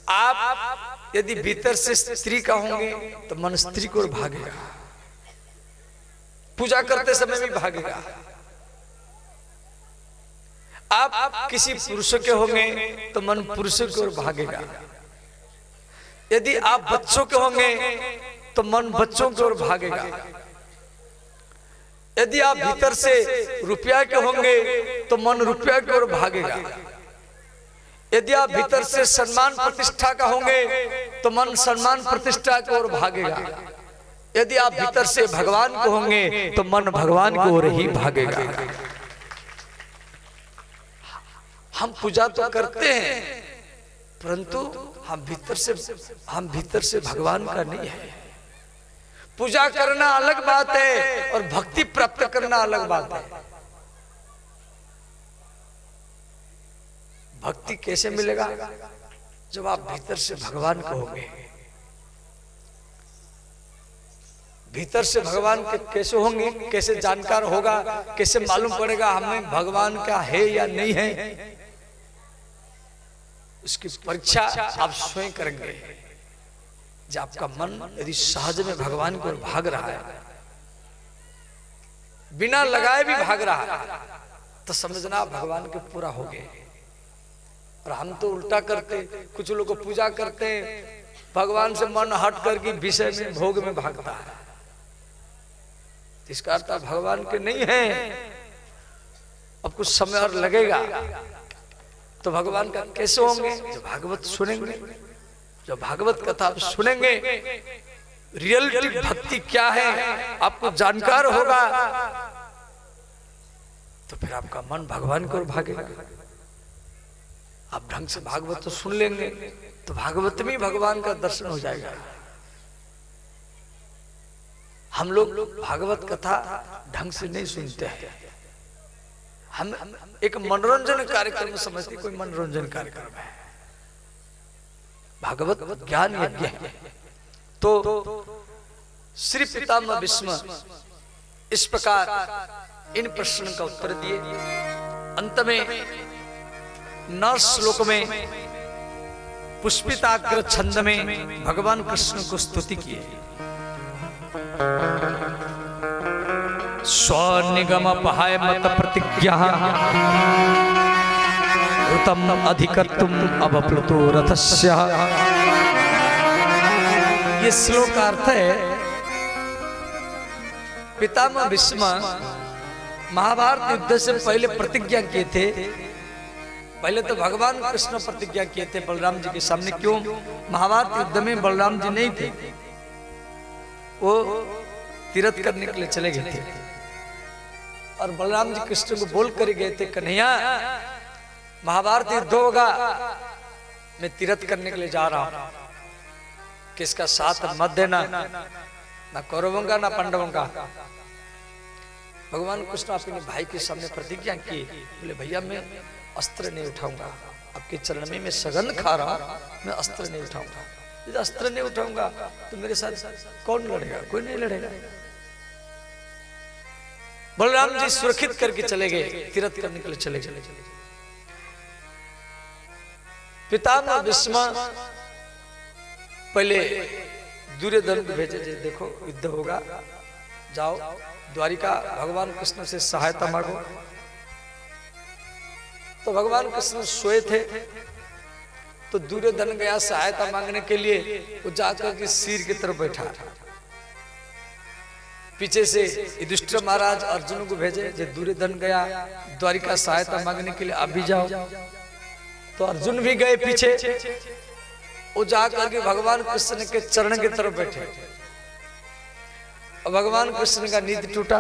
आप यदि भीतर से स्त्री का होंगे तो मन स्त्री को भागेगा, पूजा करते समय भी भागेगा। आप किसी पुरुष के होंगे तो मन पुरुष की ओर भागेगा। यदि आप बच्चों के होंगे तो मन बच्चों की ओर भागेगा। यदि आप भीतर से रुपया के होंगे तो मन रुपया की ओर भागेगा। यदि आप भीतर से सम्मान प्रतिष्ठा का होंगे तो मन सम्मान प्रतिष्ठा की ओर भागेगा। यदि आप भीतर से भगवान को होंगे तो मन भगवान की ओर ही भागेगा। हम पूजा तो करते हैं परंतु हम भीतर से भगवान का नहीं है। पूजा करना अलग बात है और भक्ति प्राप्त करना अलग बात है। भक्ति कैसे मिलेगा? जब आप भीतर से भगवान को होंगे। भीतर से भगवान के कैसे होंगे, कैसे जानकार होगा, कैसे मालूम पड़ेगा हमें भगवान का है या नहीं है? उसकी परीक्षा आप स्वयं करेंगे। जब आपका मन यदि सहज में भगवान को भाग रहा है, बिना लगाए भी भाग रहा है, तो समझना भगवान के पूरा हो गए। और हम तो उल्टा करते, कुछ लोग पूजा करते हैं, भगवान से मन हट करके विषय में भोग में भागता है। इसका अर्थ भगवान के नहीं है। अब कुछ समय और लगेगा तो भगवान का कैसे होंगे? जब भागवत सुनेंगे, जब भागवत कथा आप सुनेंगे, रियलिटी भक्ति क्या है आपको जानकार होगा, तो फिर आपका मन भगवान की ओर भागेगा। आप ढंग से भागवत तो सुन लेंगे तो भागवत में भगवान का दर्शन हो जाएगा। हम लोग भागवत कथा ढंग से नहीं सुनते हैं। हम एक मनोरंजन कार्यक्रम समझते, कोई मनोरंजन कार्यक्रम है। भागवत ज्ञान यज्ञ है। तो श्री पितामह भीष्म इस प्रकार इन प्रश्न का उत्तर दिए। अंत में 9 श्लोक में पुष्पिताग्र छंद में भगवान कृष्ण को स्तुति की है। स्वनिगम पहाय मत प्रतिज्ञा ऋतम अधिकर्तुम अवप्लुतो रथस्य। ये श्लोक का अर्थ है, पितामह भीष्म महाभारत युद्ध से पहले प्रतिज्ञा किए थे। पहले तो भगवान कृष्ण प्रतिज्ञा किए थे बलराम जी के सामने। क्यों? महाभारत युद्ध में बलराम जी नहीं थे, वो तीर्थ करने के लिए चले गए थे। और बलराम जी कृष्ण को बोल कर गए थे, कन्हैया महाभारत युद्ध होगा, मैं तीर्थ करने के लिए जा रहा हूं, किसका साथ मत देना, ना कौरवों का ना पांडवों का। भगवान कृष्ण अपने भाई के सामने प्रतिज्ञा की, बोले भैया मैं अस्त्र नहीं उठाऊंगा, आपके चरण में मैं सगंध खा रहा हूं, मैं अस्त्र नहीं उठाऊंगा। यदि अस्त्र नहीं उठाऊंगा तो मेरे साथ कौन लड़ेगा? कोई नहीं लड़ेगा। बलराम जी सुरक्षित करके चले गए, तीर्थ करने के लिए चले गए। पितामह भीष्म पहले दुर्योधन को भेजे, देखो युद्ध होगा, जाओ द्वारिका भगवान कृष्ण से सहायता मांगो। तो भगवान कृष्ण सोए थे, तो दुर्योधन गया सहायता मांगने के लिए। वो जाकर के सिर की तरफ बैठा, पीछे से युधिष्ठिर महाराज अर्जुन को भेजे, जो दुर्योधन गया द्वारिका सहायता मांगने के लिए, आप भी जाओ। तो अर्जुन भी गए पीछे, वो जाकर के भगवान कृष्ण के चरण की तरफ बैठे। और भगवान कृष्ण का नींद टूटा,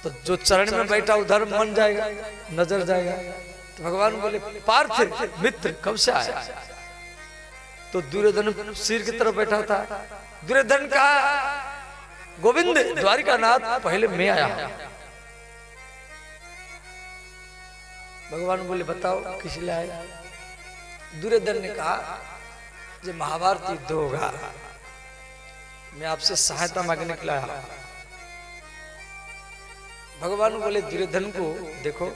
तो जो चरण में बैठा उधर मन जाएगा, नजर जाएगा। तो भगवान बोले, पार्थ मित्र कब से आया? तो दुर्योधन सिर की तरफ बैठा था। दुर्योधन कहा, गोविंद द्वारिका नाथ पहले मैं आया हूं। भगवान बोले, बताओ किस लिए आए? दुर्योधन ने कहा, जब महाभारत युद्ध होगा, मैं आपसे सहायता मांगने के लिए आया। भगवान बोले दुर्योधन को, देखो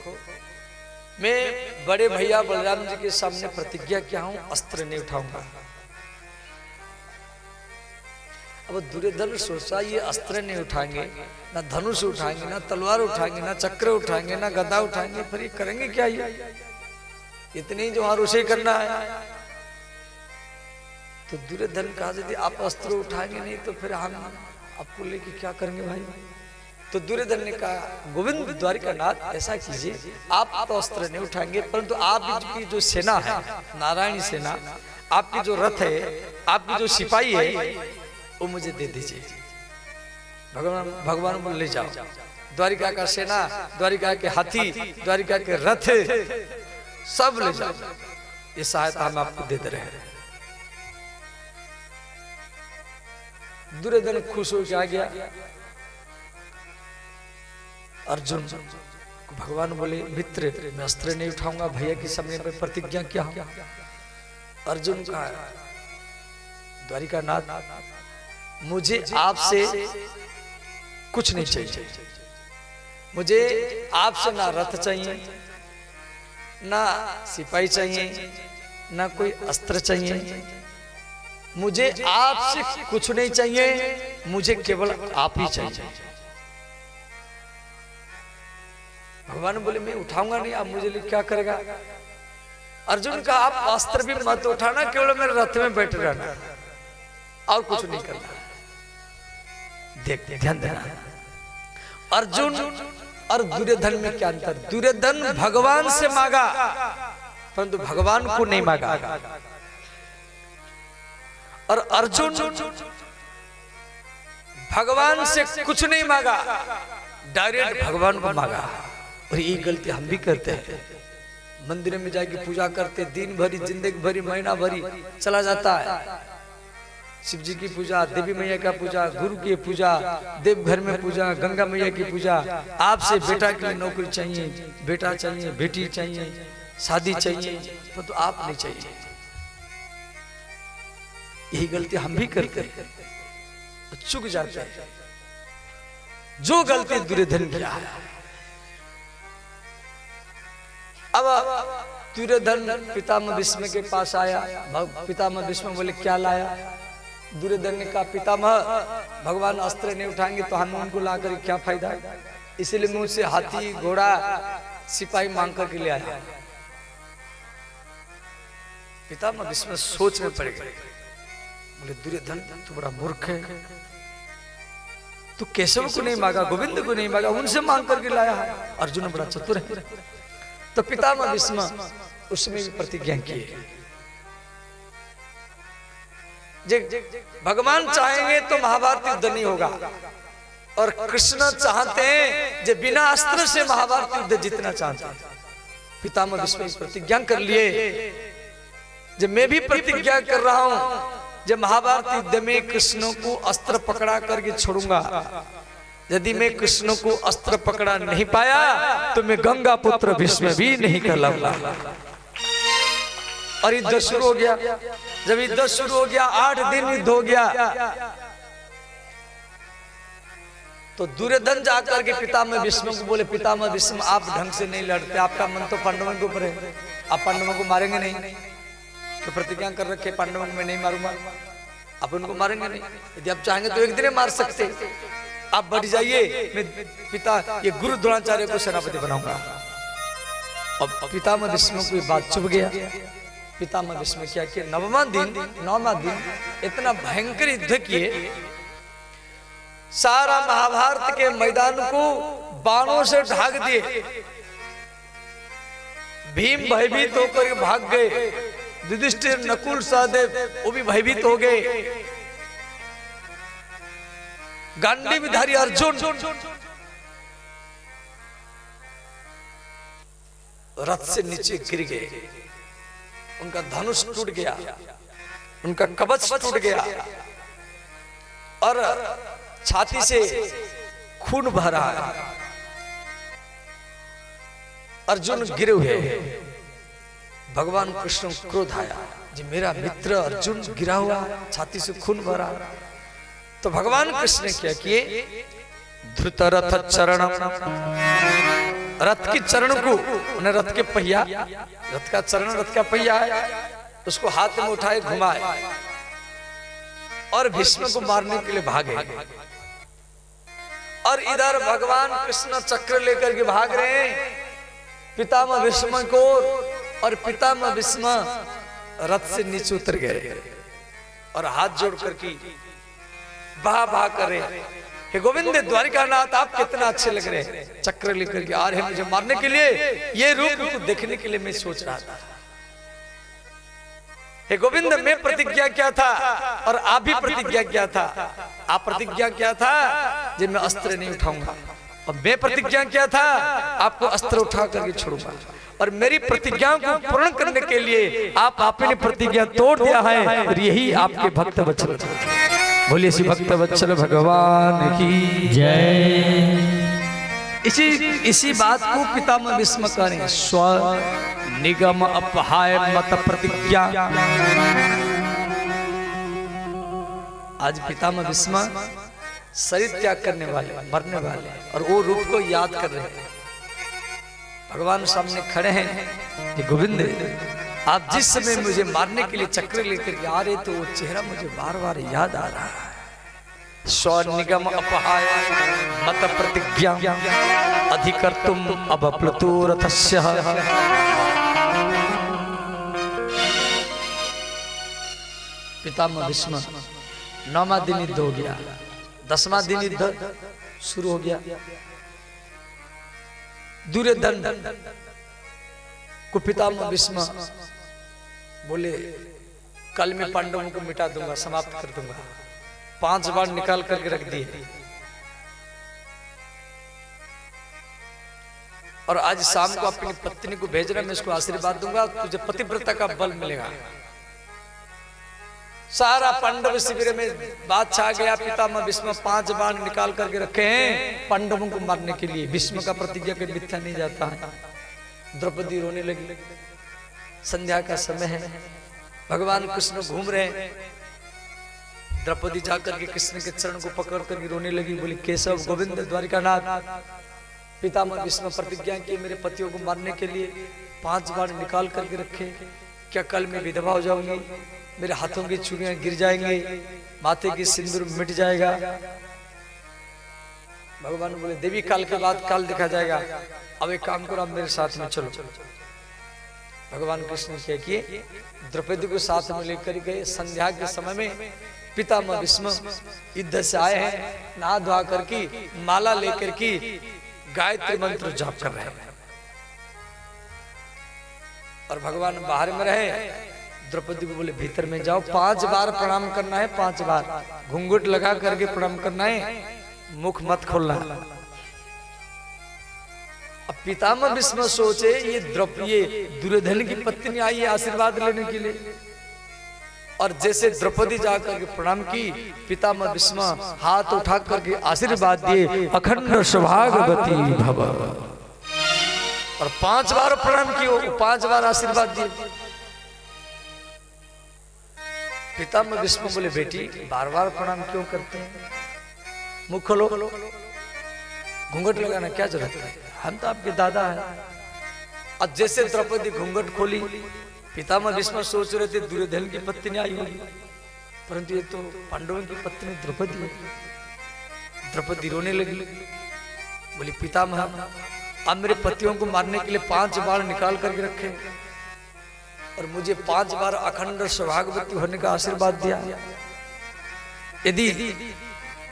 मैं बड़े भैया बलराम जी के सामने प्रतिज्ञा किया हूं, अस्त्र नहीं उठाऊंगा। अब दुर्योधन सोचा ये अस्त्र नहीं उठाएंगे, ना धनुष उठाएंगे, ना तलवार उठाएंगे, ना चक्र उठाएंगे, ना गदा उठाएंगे, फिर ये करेंगे क्या? ये इतने ही जो वहां रुषे करना है। तो दुर्योधन कहा, यदि आप अस्त्र उठाएंगे नहीं तो फिर हम आपको लेके क्या करेंगे भाई? तो दुर्योधन ने कहा, गोविंद द्वारिका नाथ ऐसा कीजिए, आप तो अस्त्र नहीं उठाएंगे, परंतु आपकी जो सेना है, नारायणी सेना, आपकी जो रथ है, आपकी जो सिपाही है, वो मुझे दे दीजिए। भगवान बोले, ले जाओ, द्वारिका का सेना, द्वारिका के हाथी, द्वारिका के रथ सब ले जाओ, ये सहायता हम आपको दे रहे हैं। दुर्योधन खुश हो आ गया। अर्जुन को भगवान बोले, मित्र मैं अस्त्र नहीं उठाऊंगा, भैया के सामने मैं प्रतिज्ञा किया हूं। अर्जुन का, द्वारिका नाथ मुझे आपसे कुछ नहीं चाहिए, मुझे आपसे ना रथ चाहिए, ना सिपाही चाहिए, ना कोई अस्त्र चाहिए, मुझे आपसे कुछ नहीं चाहिए, मुझे केवल आप ही चाहिए। भगवान बोले, मैं उठाऊंगा नहीं, आप मुझे लिए क्या करेगा? अर्जुन का, आप अस्त्र भी मत उठाना, केवल मेरे रथ में बैठ रहना, और कुछ नहीं करना। देख ध्यान देना, अर्जुन और दुर्योधन में क्या अंतर? दुर्योधन भगवान से मांगा, परंतु भगवान को नहीं मांगा। और अर्जुन भगवान से कुछ नहीं मांगा, डायरेक्ट भगवान को मांगा। और ये गलती हम भी करते हैं। मंदिर में जाके पूजा करते, दिन भरी, जिंदगी भरी, महीना भरी चला जाता है। शिव जी की पूजा, देवी मैया का पूजा, गुरु की पूजा, देवघर में पूजा, गंगा मैया की पूजा। आपसे बेटा के लिए नौकरी चाहिए, बेटा चाहिए, बेटी चाहिए, शादी चाहिए, तो आप नहीं चाहिए। यही गलती हम भी करते हैं, चूक जाते हैं। जो गलती दुर्योधन किया है, अब दुर्योधन पितामह भीष्म के पास आया। पितामह भीष्म बोले क्या लाया? दुर्योधन ने कहा पितामह भगवान अस्त्र नहीं उठाएंगे तो हनुमान को लाकर क्या फायदा, इसलिए मैं उससे हाथी घोड़ा सिपाही मांग करके ले आया। पितामह भीष्म सोच में पड़ गए। बोले दुर्योधन तू बड़ा मूर्ख है, तू केशव को नहीं मांगा, गोविंद को नहीं मांगा, उनसे मांग करके लाया है। अर्जुन बड़ा चतुर है। तो पितामह भीष्म उसमें भी प्रतिज्ञा किए, भगवान चाहेंगे तो महाभारत युद्ध नहीं होगा, और कृष्ण चाहते हैं जो बिना अस्त्र से महाभारत युद्ध जीतना चाहते हैं। पितामह भीष्म प्रतिज्ञा कर लिए, जब मैं भी प्रतिज्ञा कर रहा हूं जब महाभारत युद्ध में कृष्ण को अस्त्र पकड़ा करके छोड़ूंगा, यदि मैं कृष्ण को अस्त्र पकड़ा नहीं पाया तो मैं गंगा पुत्र भीष्म भी नहीं कहलाऊंगा। और युद्ध शुरू हो गया। जब युद्ध शुरू हो गया 8 दिन युद्ध हो गया, तो दुर्योधन जाकर के पितामह भीष्म को बोले पितामह भीष्म आप ढंग से नहीं लड़ते, आपका मन तो पांडवों के ऊपर है, आप पांडवों को मारेंगे नहीं, तो प्रतिज्ञा कर रखे पांडवों को मैं नहीं मारूंगा, आप उनको मारेंगे नहीं, यदि आप चाहेंगे तो एक दिन मार सकते, आप बढ़ जाइए, मैं पिता ये गुरु द्रोणाचार्य को सेनापति बनाऊंगा। और पितामह भीष्म को बात चुभ गया। पितामह भीष्म क्या किया, 9वां दिन इतना भयंकर युद्ध किए, सारा महाभारत के मैदान को बाणों से ढाक दिए। भीम भयभीत होकर भाग गए, युधिष्ठिर नकुल सहदेव वो भी भयभीत हो गए, गांडीवधारी अर्जुन रथ से नीचे गिर गए, उनका धनुष टूट गया, उनका कवच टूट गया और छाती से खून बह रहा है। अर्जुन गिरे हुए, भगवान कृष्ण को क्रोध आया, जी मेरा मित्र अर्जुन गिरा हुआ, छाती से खून बह रहा। तो भगवान कृष्ण ने क्या किए, धृत रथ चरणम, रथ की चरण को, उन्हें रथ के पहिया, रथ का चरण रथ का पहिया है, उसको हाथ में उठाए घुमाए और भीष्म को मारने के लिए भागे। और इधर भगवान कृष्ण चक्र लेकर के भाग रहे हैं पितामह भीष्म को, और पितामह भीष्म रथ से नीचे उतर गए और हाथ जोड़ करके बाह कर रहे, हे गोविंद द्वारिकानाथ आप कितना अच्छे लग रहे हैं, चक्र लेकर के आ रहे हैं मुझे मारने के लिए, ये रूप को देखने के लिए मैं सोच रहा था। हे गोविंद मैं प्रतिज्ञा क्या था और आप भी प्रतिज्ञा क्या था, आप प्रतिज्ञा क्या था जब मैं अस्त्र नहीं उठाऊंगा, और मैं प्रतिज्ञा क्या था आपको अस्त्र उठा करके छोड़ूंगा, और मेरी प्रतिज्ञा को पूर्ण करने के लिए आप आपने प्रतिज्ञा तोड़ दिया है, और यही आपके भक्त वत्सल। बोलिए श्री भक्त वत्सल भगवान की जय। इसी बात को पितामह भीष्म करें, स्व निगम अपहाय मत प्रतिज्ञा। आज पितामह भीष्म शरीर त्याग करने वाले, मरने वाले, और वो रूप को याद कर रहे हैं। भगवान सामने खड़े हैं कि गोविंद आप जिस समय मुझे मारने के लिए चक्र लेकर आ रहे तो वो चेहरा मुझे बार बार याद आ रहा है। स्व निगम अपहाय मत प्रतिज्ञा अधिकर्तुम अबप्लुतो रथस्य। पितामह भीष्म 9वां दिन युद्ध हो गया, 10वां दिन युद्ध शुरू हो गया। दुर्योधन को पितामह भीष्म बोले कल मैं पांडवों को मिटा दूंगा, समाप्त कर दूंगा। 5 बार निकाल करके रख दिए, और आज शाम को अपनी पत्नी को भेज रहा, मैं इसको आशीर्वाद दूंगा, तुझे पतिव्रता का बल मिलेगा। सारा पांडव शिविर में बात छा गया। पितामह भीष्म 5 बाण निकाल करके रखे हैं पांडवों को मारने के लिए। भीष्म का प्रतिज्ञा के मिथ्या नहीं जाता है। द्रौपदी रोने लगी, संध्या का समय है, भगवान कृष्ण घूम रहे हैं। द्रौपदी जाकर के कृष्ण के चरण को पकड़ कर रोने लगी, बोली केशव गोविंद द्वारिकानाथ, पितामह भीष्म प्रतिज्ञा की मेरे पतियों को मारने के लिए, 5 बार निकाल करके रखे, क्या कल मैं विधवा हो जाऊंगी, मेरे हाथों की चूड़ियां गिर जाएंगे, माथे की सिंदूर मिट जाएगा। भगवान बोले देवी काल के बाद काल देखा जाएगा, अब एक काम करो, आप मेरे साथ में चलो। भगवान कृष्ण क्या किए, द्रौपदी को साथ में लेकर गए। संध्या के समय में पितामह भीष्म युद्ध से आए हैं, नहा धोआ करके माला लेकर की गायत्री मंत्र जाप कर रहे हैं, और भगवान बाहर में रहे। द्रौपदी को बोले भीतर में जाओ, 5 बार प्रणाम करना है, 5 बार घूंघट लगा करके प्रणाम करना है, मुख मत खोलना। अब पितामह भीष्म सोचे ये दुर्योधन की पत्नी आई है आशीर्वाद लेने के लिए, और जैसे द्रौपदी जाकर के प्रणाम की, पितामह भीष्म हाथ उठा करके आशीर्वाद दिए, अखंड सौभाग्यवती भव, और 5 बार प्रणाम किए, 5 बार आशीर्वाद दिए। पितामह भीष्म बोले बेटी बार बार प्रणाम क्यों करते हैं, मुख खोलो, घूंघट लगाना क्या जरूरत है, हम तो आपके दादा हैं। और जैसे द्रौपदी घूंघट खोली, पितामह भीष्म सोच रहे थे दुर्योधन की पत्नी आई होगी, परंतु ये तो पांडवों की पत्नी द्रौपदी है। द्रौपदी रोने लगी, बोली पितामह अब मेरे पतियों को मारने के लिए 5 बार निकाल करके रखे, और मुझे 5 बार अखंड सौभाग्यवती होने का आशीर्वाद दिया। यदि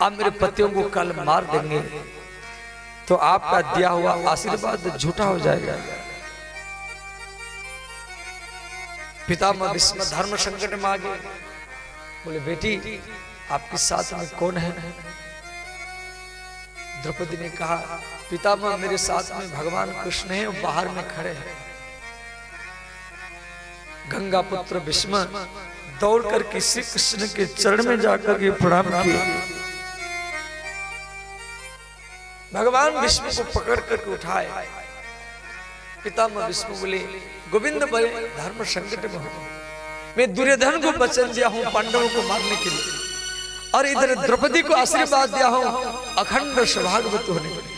आप मेरे पतियों को कल मार देंगे तो आपका दिया हुआ आशीर्वाद झूठा हो जाएगा। पितामह भीष्म धर्म संकट में आ गए, बोले बेटी आपके साथ में कौन है। द्रौपदी ने कहा पितामह मेरे साथ में भगवान कृष्ण है, बाहर में खड़े हैं। गंगा पुत्र भीष्म दौड़ करके श्री कृष्ण के चरण में जाकर के प्रणाम किए। भगवान भीष्म को पकड़ करके उठाए। पितामह भीष्म बोले गोविंद बड़े धर्म संकट में हो, मैं दुर्योधन को वचन दिया हूं पांडवों को मारने के लिए, और इधर द्रौपदी को आशीर्वाद दिया हूं अखंड सौभाग्यवती होने के लिए।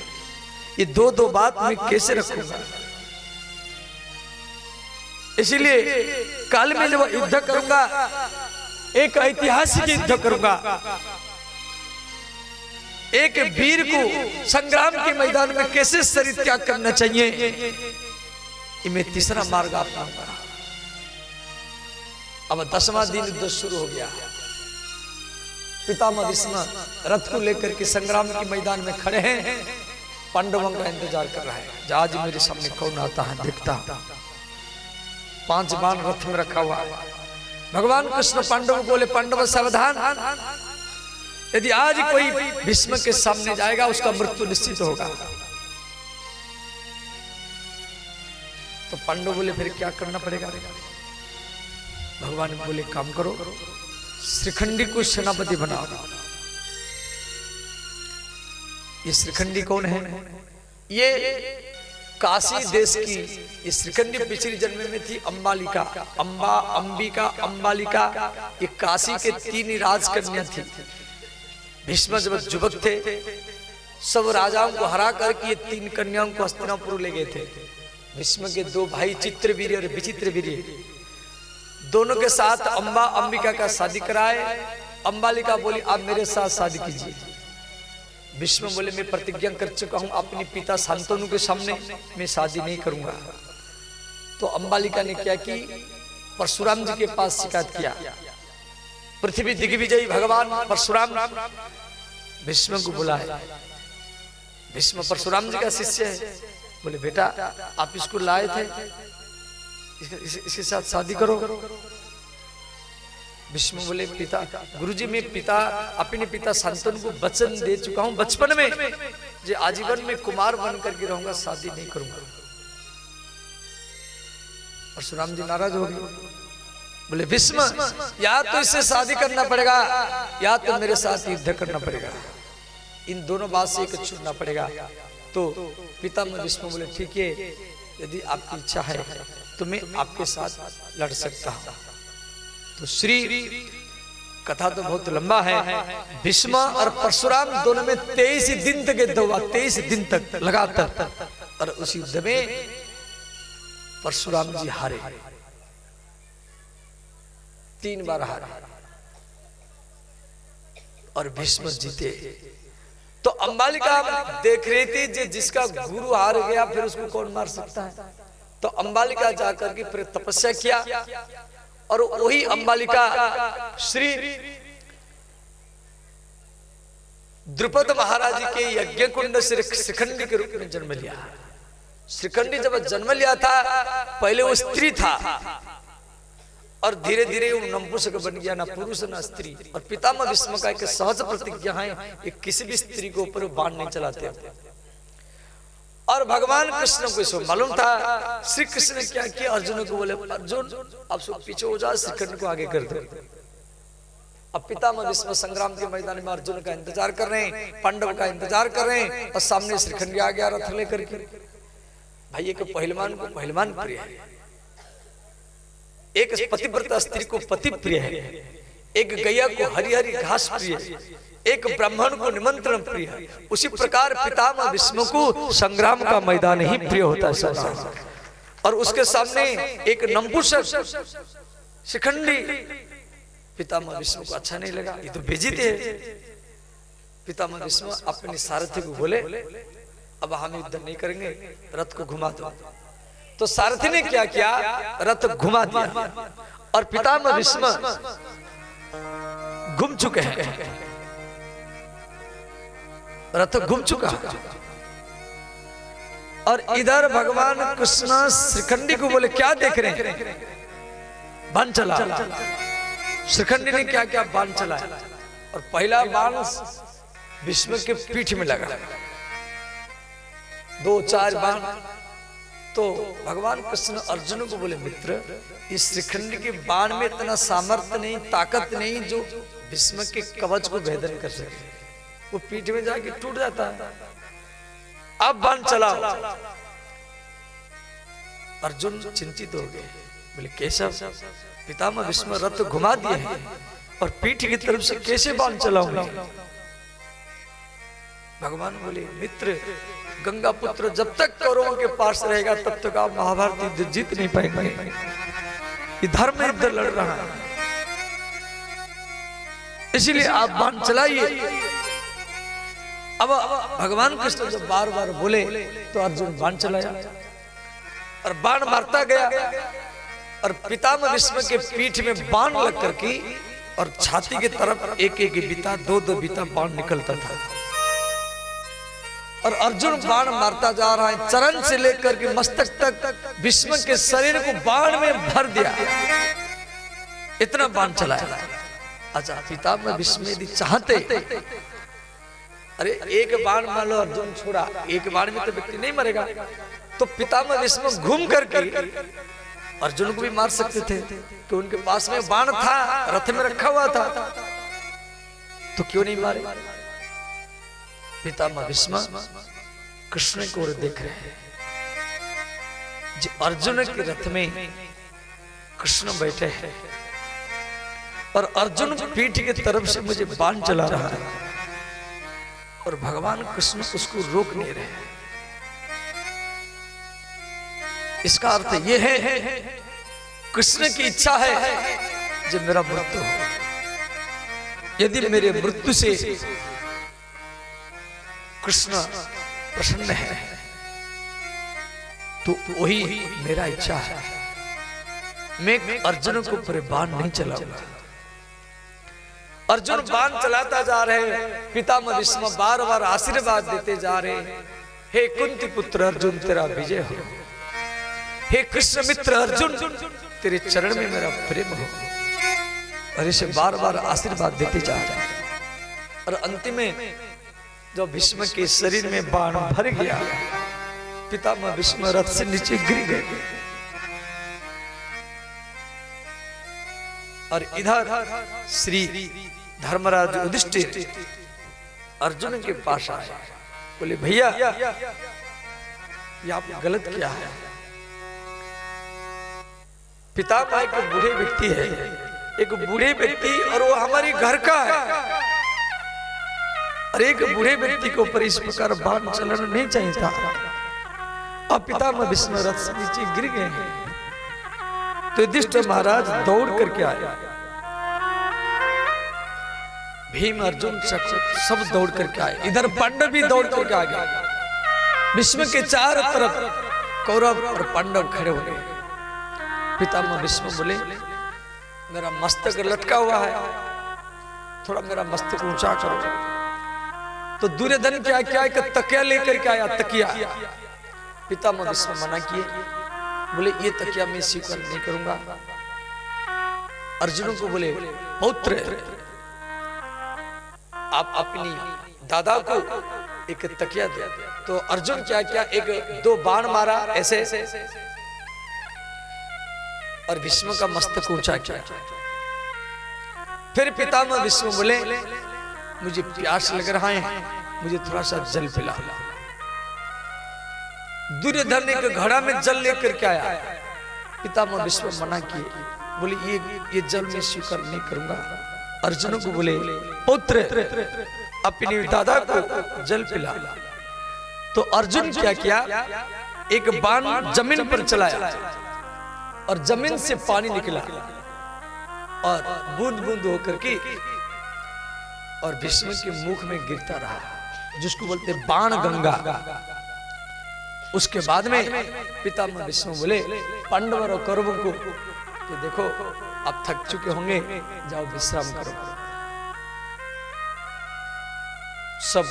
ये दो बात मैं कैसे रखूंगा, इसीलिए कल में जब युद्ध करूंगा एक ऐतिहासिक युद्ध करूंगा, एक वीर को संग्राम के मैदान में कैसे शरीर त्याग करना चाहिए, ये मैं तीसरा मार्ग अपनाऊंगा। अब 10वां दिन युद्ध शुरू हो गया। पितामह भीष्म रथ को लेकर के संग्राम के मैदान में खड़े हैं, पांडवों का इंतजार कर रहा है, आज मेरे सामने कौन आता है देखता। 5 बाण रथ में रखा हुआ। भगवान कृष्ण पांडवों को बोले पांडव सावधान, यदि आज कोई भीष्म के सामने जाएगा उसका मृत्यु निश्चित होगा। तो पांडव बोले फिर क्या करना पड़ेगा। भगवान बोले काम करो, श्रीखंडी को सेनापति बनाओ। ये श्रीखंडी कौन है, ये काशी देश की, ये श्रीखंडी पिछले जन्म में थी अंबालिका, अंबिका अंबालिका, ये काशी के 3 राजकन्या थी। भीष्म जब युवक थे सब राजाओं को हरा करके ये 3 कन्याओं को हस्तिनापुर ले गए थे। भीष्म के 2 भाई चित्रवीर्य और विचित्रवीर्य, दोनों के साथ अंबिका का शादी कराए। अंबालिका बोली आप मेरे साथ शादी कीजिए। भीष्म बोले मैं प्रतिज्ञा कर चुका हूं अपने पिता शांतनु के सामने मैं शादी नहीं करूंगा। तो अंबालिका ने क्या की, परशुराम जी के पास शिकायत किया। पृथ्वी दिग्विजयी भगवान परशुराम भीष्म को बुलाए। भीष्म परशुराम जी का शिष्य है, बोले बेटा आप इसको लाए थे, इसके साथ शादी करो। भीष्म बोले पिता गुरुजी मैं अपने पिता शांतनु को वचन दे चुका हूं बचपन में, जो आजीवन में कुमार बन करके रहूंगा, शादी नहीं करूंगा। परशुराम जी नाराज हो गए, बोले भीष्म या तो इससे शादी करना पड़ेगा या तो मेरे साथ युद्ध करना पड़ेगा, इन दोनों बात से एक चुनना पड़ेगा। तो पितामह भीष्म बोले ठीक है, यदि आपकी इच्छा है तो मैं आपके साथ लड़ सकता हूं। तो श्री कथा तो बहुत लंबा है। भीष्म और परशुराम दोनों में 23 दिन तक युद्ध हुआ, 23 दिन तक लगातार। और उस युद्ध में परशुराम जी हारे, 3 बार हारे और भीष्म जीते। तो अंबालिका देख रही थी कि जिसका गुरु हार गया फिर उसको कौन मार सकता है। तो अंबालिका जाकर के फिर तपस्या किया और वही अंबालिका श्री द्रुपद महाराज जी के यज्ञ कुंड से शिखंडी के रूप में जन्म लिया। शिखंडी जब जन्म लिया था पहले वो स्त्री था और धीरे धीरे वो नपुंसक बन गया, ना पुरुष ना स्त्री। और पितामह भीष्म का एक सहज प्रतिज्ञा है कि किसी भी स्त्री के ऊपर बाण नहीं चलाते। और भगवान कृष्ण को इसको मालूम था। श्री कृष्ण ने क्या किया, अर्जुन को बोले अर्जुन आप सब पीछे हो जाओ, शिखंड को आगे कर दो। अब पितामह भीष्म संग्राम के मैदान में अर्जुन का इंतजार कर रहे हैं, पांडव का इंतजार कर रहे हैं और सामने शिखंडी आ गया रथ लेकर के। भाई एक पहलवान को पहलवान प्रिय है, एक पतिव्रता स्त्री को पति प्रिय है, एक गैया को हरी हरी घास प्रिय है, एक ब्राह्मण को निमंत्रण प्रिय है। उसी प्रकार पितामह भीष्म को संग्राम का मैदान ही प्रिय होता है। और उसके सामने एक नपुंसक शिखंडी पितामह भीष्म को अच्छा नहीं लगा, ये तो बेइज्जती है। पितामह भीष्म अपने सारथी को बोले अब हम युद्ध नहीं करेंगे, रथ को घुमा दो। तो सारथी ने क्या किया, रथ घुमा दिया और पितामह भीष्म घूम चुके हैं, रथ घूम चुका। और इधर भगवान कृष्ण शिखंडी को बोले क्या देख रहे हैं, बाण चला। शिखंडी ने क्या क्या बाण चलाया और पहला बाण भीष्म के पीठ में लगा, 2-4 बाण। तो भगवान कृष्ण अर्जुन को बोले मित्र इस शिखंडी के बाण में इतना सामर्थ्य नहीं, ताकत नहीं जो भीष्म के कवच को भेदन कर सके, वो पीठ में जाके टूट जाता है। अब बाण चलाओ। अर्जुन चिंतित हो गए, बोले केशव पितामह भीष्म रथ घुमा दिए हैं और पीठ की तरफ से कैसे बाण चलाऊंगा। भगवान बोले मित्र गंगा पुत्र जब तक कौरवों के पास रहेगा तब तक आप महाभारत युद्ध जीत नहीं पाएंगे, ये धर्म युद्ध लड़ रहा है, इसीलिए आप बाण चलाइए। अब भगवान कृष्ण जब बार बार बोले तो अर्जुन बाण चलाया और बाण मारता गया और पितामह भीष्म के पीठ में बाण लग करके और छाती की तरफ एक एक बीता 2-2 बीता बाण निकलता था। और अर्जुन बाण मारता जा रहा है, चरण से लेकर के मस्तक तक भीष्म के शरीर को बाण में भर दिया, इतना बाण चलाया। अच्छा पितामह भीष्म यदि चाहते, अरे एक बाण मान लो अर्जुन छोड़ा, एक बाण में तो व्यक्ति नहीं मरेगा, तो पितामह भीष्म घूम करके अर्जुन को भी मार सकते थे कि उनके पास में बाण था, रथ में रखा हुआ था, तो क्यों नहीं मारे। पितामह भीष्म कृष्ण को देख रहे हैं, जो अर्जुन के रथ में कृष्ण बैठे हैं और अर्जुन पीठ की तरफ से मुझे बाण चला रहा है और भगवान कृष्ण उसको रोक नहीं रहे। इसका अर्थ यह है कृष्ण की इच्छा है जब मेरा मृत्यु हो, यदि मेरे मृत्यु से कृष्ण प्रसन्न है तो वही मेरा इच्छा है, मैं अर्जुन को पर बाण नहीं चलाऊंगा। अर्जुन बाण चलाता जा रहे हैं, पितामह भीष्म बार बार आशीर्वाद देते जा रहे हैं, हे कुंती पुत्र अर्जुन तेरा विजय हो, हे कृष्ण मित्र अर्जुन तेरे चरण में मेरा प्रेम हो। और इसे बार बार आशीर्वाद देते जा रहे हैं और अंतिम में जब भीष्म के शरीर में बाण भर गया, पितामह भीष्म रथ से नीचे गिर गए। और इधर श्री धर्मराज युधिष्ठिर अर्जुन के पास आए, बोले भैया ये आप गलत किया है, पितामह एक बूढ़े व्यक्ति है, एक बूढ़े व्यक्ति और वो हमारे घर का है, और एक बूढ़े व्यक्ति के ऊपर इस प्रकार बाण चलाना नहीं चाहिए था। अब पितामह भीष्म रथ से नीचे गिर गए हैं। तो युधिष्ठिर महाराज दौड़ करके आए। भीम अर्जुन सब दौड़ करके आए। इधर पांडव भी दौड़ करके आ गए। भीष्म के चारों तरफ कौरव और पांडव खड़े हो गए। पितामह भीष्म बोले, मेरा मस्तक लटका हुआ है, थोड़ा मेरा मस्तक ऊंचा करो। तो दुर्योधन क्या क्या एक तकिया लेकर के आया, तकिया। पितामह भीष्म मना किए, बोले ये तकिया मैं स्वीकार नहीं करूंगा। अर्जुन को बोले, पौत्र आप अपनी दादा को एक तकिया दे। तो अर्जुन क्या क्या एक दो बाण मारा ऐसे और भीष्म का मस्तक ऊंचा किया। फिर पितामह भीष्म बोले, मुझे प्यास लग रहा है, मुझे थोड़ा सा जल पिला। दुर्योधन एक घड़ा में जल लेकर के आया। पितामह भीष्म मना किए, बोले ये जल मैं स्वीकार नहीं करूंगा। अर्जुन को बोले, पुत्र अपने दादा को जल पिला। तो अर्जुन क्या किया, एक बाण जमीन पर चलाया और जमीन से पानी निकला और बूंद बूंद होकर के और भीष्म के मुख में गिरता रहा, जिसको बोलते बाण गंगा। उसके बाद में पितामह भीष्म बोले पांडव और कौरवों को कि देखो अब थक चुके होंगे, जाओ विश्राम करो। सब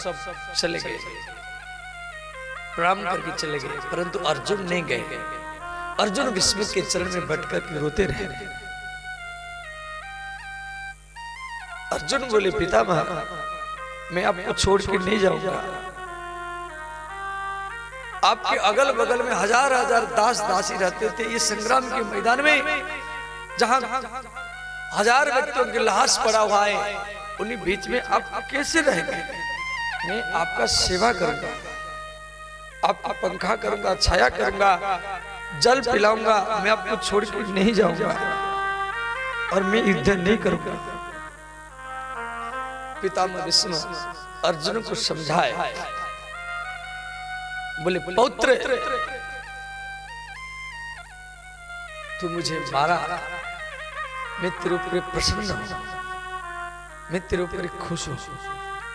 चले गए, प्रणाम करके चले गए, परंतु अर्जुन नहीं गए। अर्जुन भीष्म के चरण में बैठकर के रोते रहे। अर्जुन बोले, पितामह मैं आपको छोड़ के नहीं जाऊंगा। आपके अगल बगल में हजार हजार दास दासी रहते थे। ये संग्राम के मैदान में जहां हजार व्यक्तियों के लाश पड़ा हुआ है, उन्हीं बीच में आप कैसे रहेंगे? मैं आपका सेवा करूंगा, आपका पंखा करूंगा, छाया करूंगा, जल पिलाऊंगा, मैं आपको छोड़ के नहीं जाऊंगा और मैं युद्ध नहीं करूंगा। पितामह भीष्म अर्जुन को समझाए, बोले पौत्र तू मुझे मारा, मैं तेरे ऊपर प्रसन्न हूं, मैं तेरे ऊपर खुश हूं।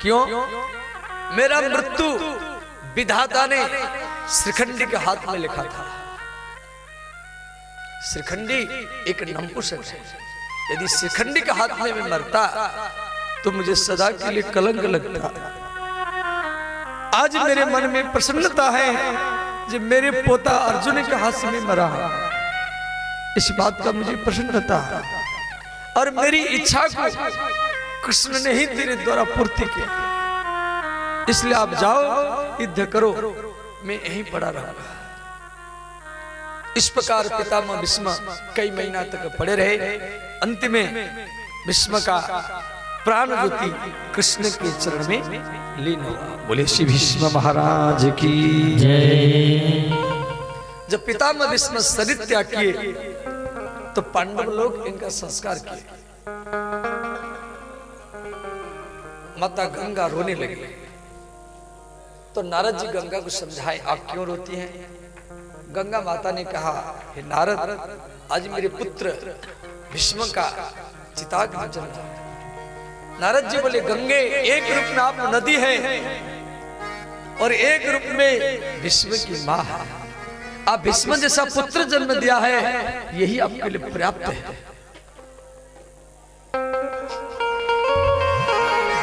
क्यों? मेरा मृत्यु विधाता ने श्रीखंडी के हाथ में लिखा था। श्रीखंडी एक नपुंसक है। यदि श्रीखंडी के हाथ में मैं मरता तो मुझे सदा के लिए कलंक लगता। आज मेरे मन में प्रसन्नता है जब मेरे पोता अर्जुन के हाथ से मैं मरा, इस बात का मुझे प्रसन्नता है। और मेरी इच्छा को कृष्ण ने ही तेरे द्वारा पूर्ति की, इसलिए आप जाओ युद्ध करो, मैं यहीं पड़ा रहूंगा। इस प्रकार पितामह भीष्म कई महीना तक पड़े रहे। अंत में भीष्म का प्राण ज्योति कृष्ण के चरण में लीन हुआ। बोले श्री भीष्म महाराज की जय। जब पितामह भीष्म शरीर त्याग किए तो पांडव लोग इनका संस्कार किए। माता गंगा रोने लगी तो नारद जी गंगा को समझाए, आप क्यों रोती हैं? गंगा माता ने कहा, हे नारद, आज मेरे पुत्र भीष्म का चिताग्नि जल रहा है। नारद जी बोले, गंगे एक रूप में आप नदी है और एक रूप में भीष्म की मां है। आप भीष्म जैसा पुत्र जन्म दिया है, यही आपके लिए पर्याप्त है।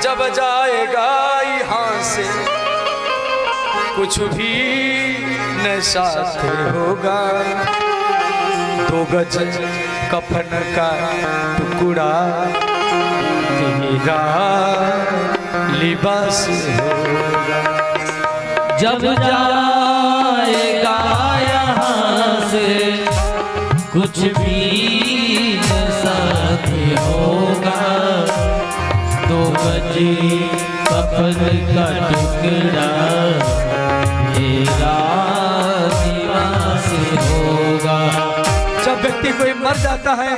जब जाएगा यहां से कुछ भी न साथ होगा, 2 गज कफन का टुकड़ा तेरा लिबास होगा। जब जाएगा यहाँ से कुछ भी न साथ होगा, 2 गज कफन का टुकड़ा मेरा निवास होगा। जब व्यक्ति कोई मर जाता है,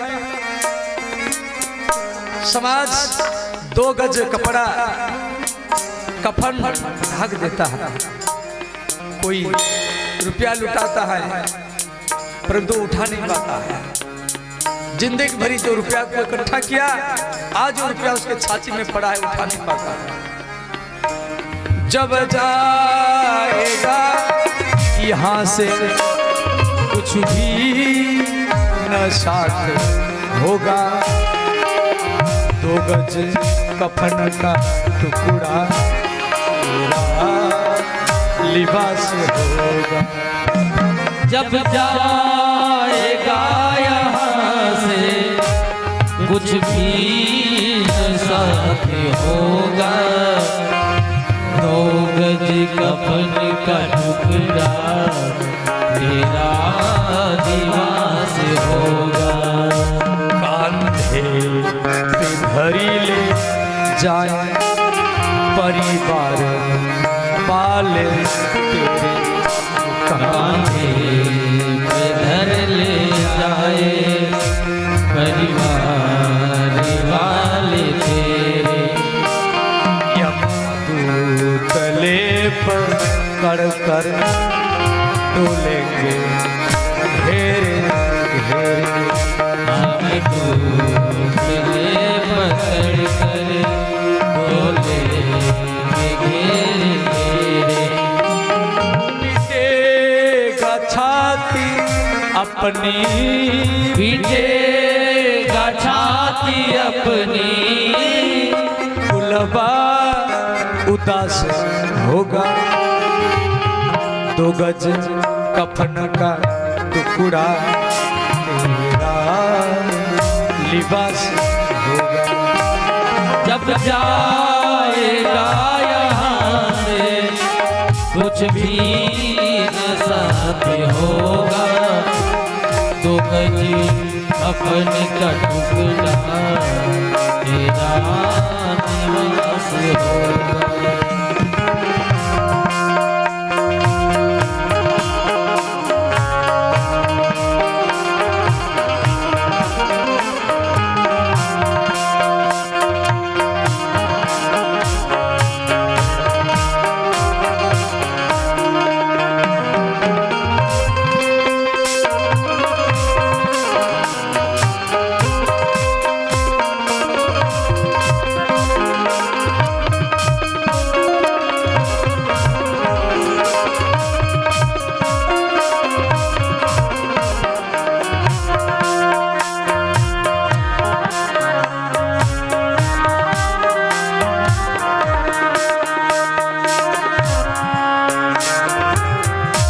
समाज 2 गज कपड़ा कफन ढक देता है। कोई रुपया लुटाता है परंतु उठा नहीं पाता है। जिंदगी भरी जो रुपया को इकट्ठा किया, आज वो रुपया उसके छाती में पड़ा है, उठा नहीं पाता है। जब जाएगा यहाँ से कुछ भी न साथ होगा, 2 गज कफन का टुकड़ा मेरा लिबास होगा। जब जाएगा यहाँ से कुछ भी न साथ होगा, 2 गज कफन का टुकड़ा मेरा लिबास होगा। कांधे पे धरी ले जाए परिवार वाले तेरे, कांधे पे धर ले जाए परिवार वाले तेरे, तले पर कर कर डोलेंगे घेरे घेरे, तले पकड़ कर डोलेंगे घेरे घेरे। पीटेगा छाती अपनी, पीटेगा छाती अपनी, गुलबा उदास होगा, 2 गज कफन का टुकड़ा तेरा लिबास होगा। जब जाएगा यहाँ से कुछ भी न साथ होगा, 2 गज कफन का टुकड़ा तेरा लिबास होगा।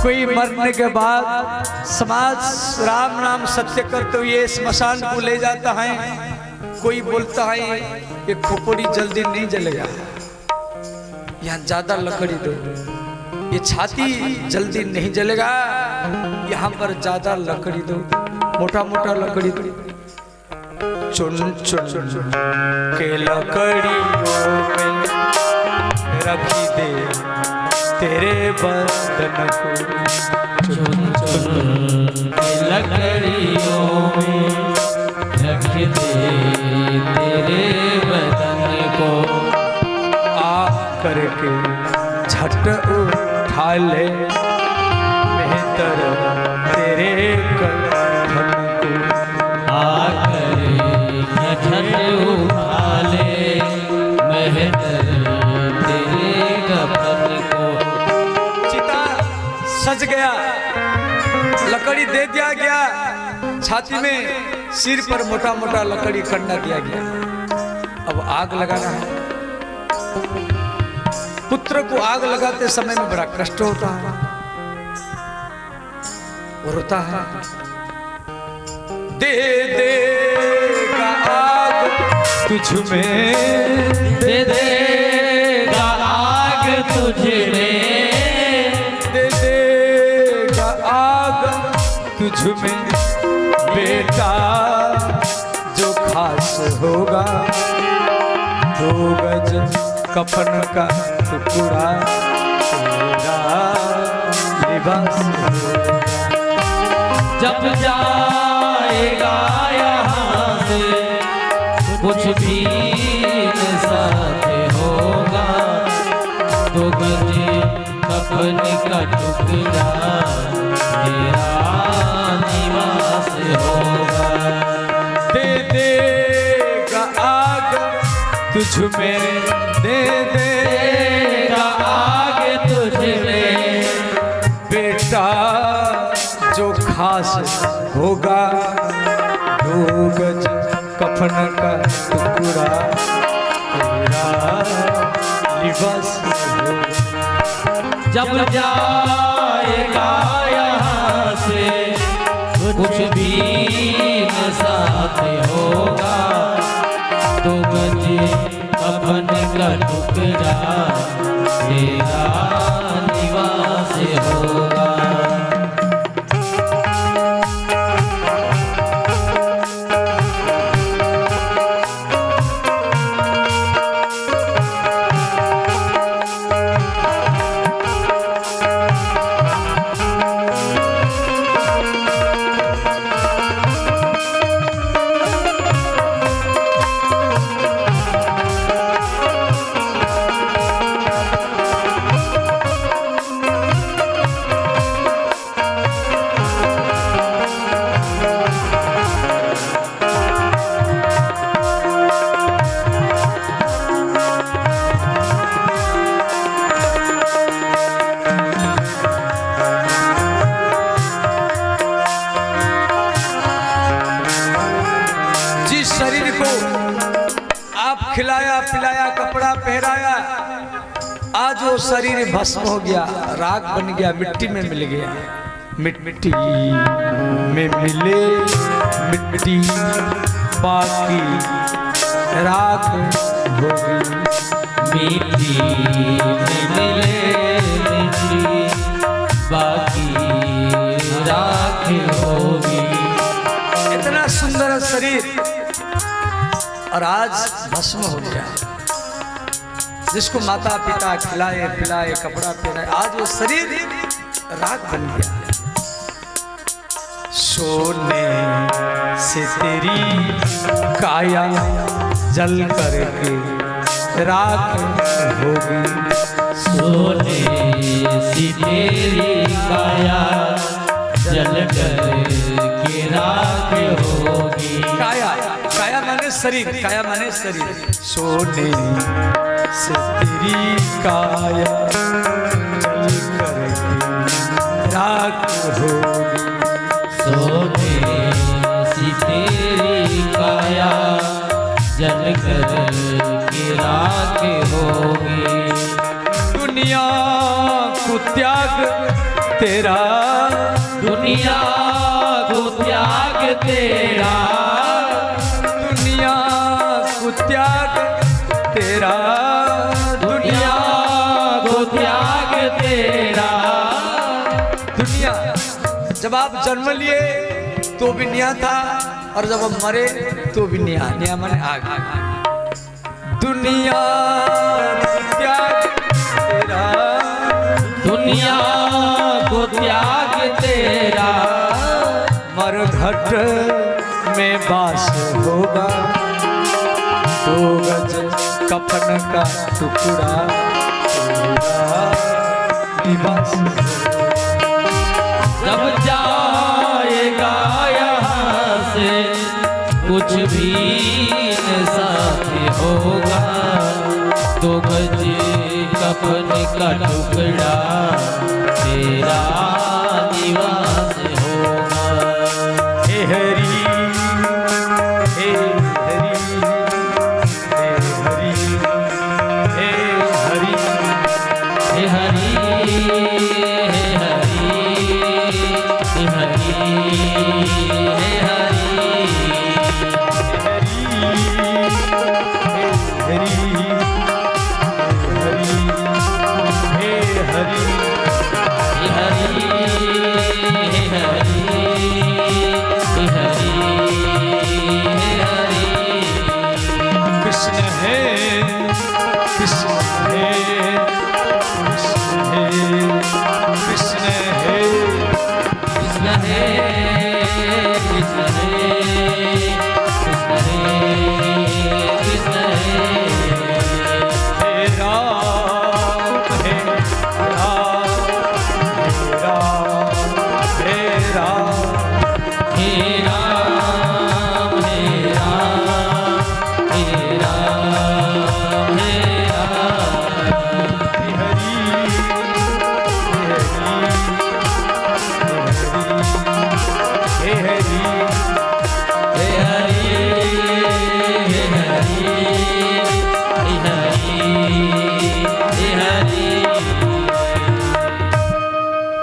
कोई मरने के बाद समाज राम नाम सत्य करते हुए स्मशान को ले जाता है। कोई बोलता है ये खोपड़ी जल्दी नहीं जलेगा, यहाँ ज्यादा लकड़ी दो, ये छाती जल्दी नहीं जलेगा, यहाँ पर ज्यादा लकड़ी दो, मोटा मोटा लकड़ी दो। चुन चुन के लकड़ियों में रखी दे तेरे बदन को, चुन चुन के लकड़ियों में रख दे तेरे बदन को, आ करके झट उठा ले बेहतर तेरे कफन को, आकर झट उठा ले मेहतर तेरे कफन को। चिता सज गया, लकड़ी दे दिया गया, छाती में सिर पर मोटा मोटा लकड़ी कंडा दिया गया। अब आग लगाना है। पुत्र को आग लगाते समय में बड़ा कष्ट होता है, वो रोता है। दे देगा आग तुझ में, दे देगा आग तुझ में, दे देगा आग तुझ में बेटा जो खास होगा, 2 गज कफन का टुकड़ा तेरा लिबास होगा। जब जाएगा यहाँ से कुछ भी न साथ होगा, 2 गज कफन का टुकड़ा टुकड़ा तेरा निवास होगा। दे देगा आग तुझ में, दे देगा आग तुझ में बेटा जो खास होगा, 2 गज कफन का टुकड़ा तेरा लिबास होगा। जब जाएगा यहाँ से कुछ भी न साथ होगा, 2 गज कफन का टुकड़ा तेरा निवास होगा। खिलाया पिलाया कपड़ा पहराया, आज वो शरीर भस्म हो गया, राख बन गया, मिट्टी में मिल गया। मिट्टी में मिले मिट्टी बाकी राख होगी। मिट्टी में मिले मिट्टी बाकी राख होगी। इतना सुंदर शरीर और आज भस्म हो गया। जिसको माता पिता खिलाए पिलाए कपड़ा पहनाए, आज वो शरीर राख बन गया। सोने से तेरी काया जल करके राख होगी। सोने से तेरी काया जल करके राख होगी। काया, काया माने शरीर, काया माने शरीर। सोने से तेरी काया जल करके राख होगी। सोने से तेरी काया जल करके राख होगी। दुनिया को त्याग तेरा, दुनिया को त्याग तेरा, दुनिया को त्याग तेरा, दुनिया को त्याग तेरा। दुनिया जब आप जन्म लिए तो भी निया था, और जब आप मरे तो भी निया। निया माने आग। दुनिया को त्याग तेरा, दुनिया को त्याग तेरा, मरघट में बास होगा। 2 गज कफन का टुकड़ा तेरा लिबास होगा। जब जाएगा यहाँ से कुछ भी न साथ होगा, 2 गज कफन का टुकड़ा तेरा निवास होगा। हे हरि हे हरि हे हरि हे हरि हे हरि हे हरि हे हरि हे हरि हे राम हे राम हे राम हे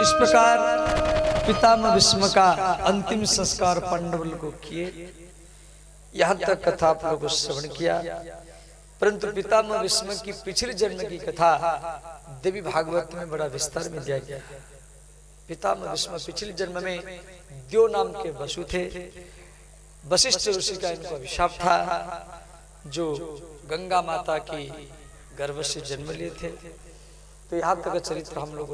इस प्रकार पितामह भीष्म का अंतिम संस्कार पांडवों को किए। यहाँ तक कथा आप लोगों को श्रवण किया। परंतु पितामह भीष्म की पिछले जन्म की कथा देवी भागवत में बड़ा विस्तार में दिया गया है। पितामह भीष्म पिछले जन्म में द्यो नाम के वसु थे। वशिष्ठ ऋषि का इनको अभिशाप था, जो गंगा माता की गर्भ से जन्म लिए थे। तो यहाँ तक चरित्र हम लोग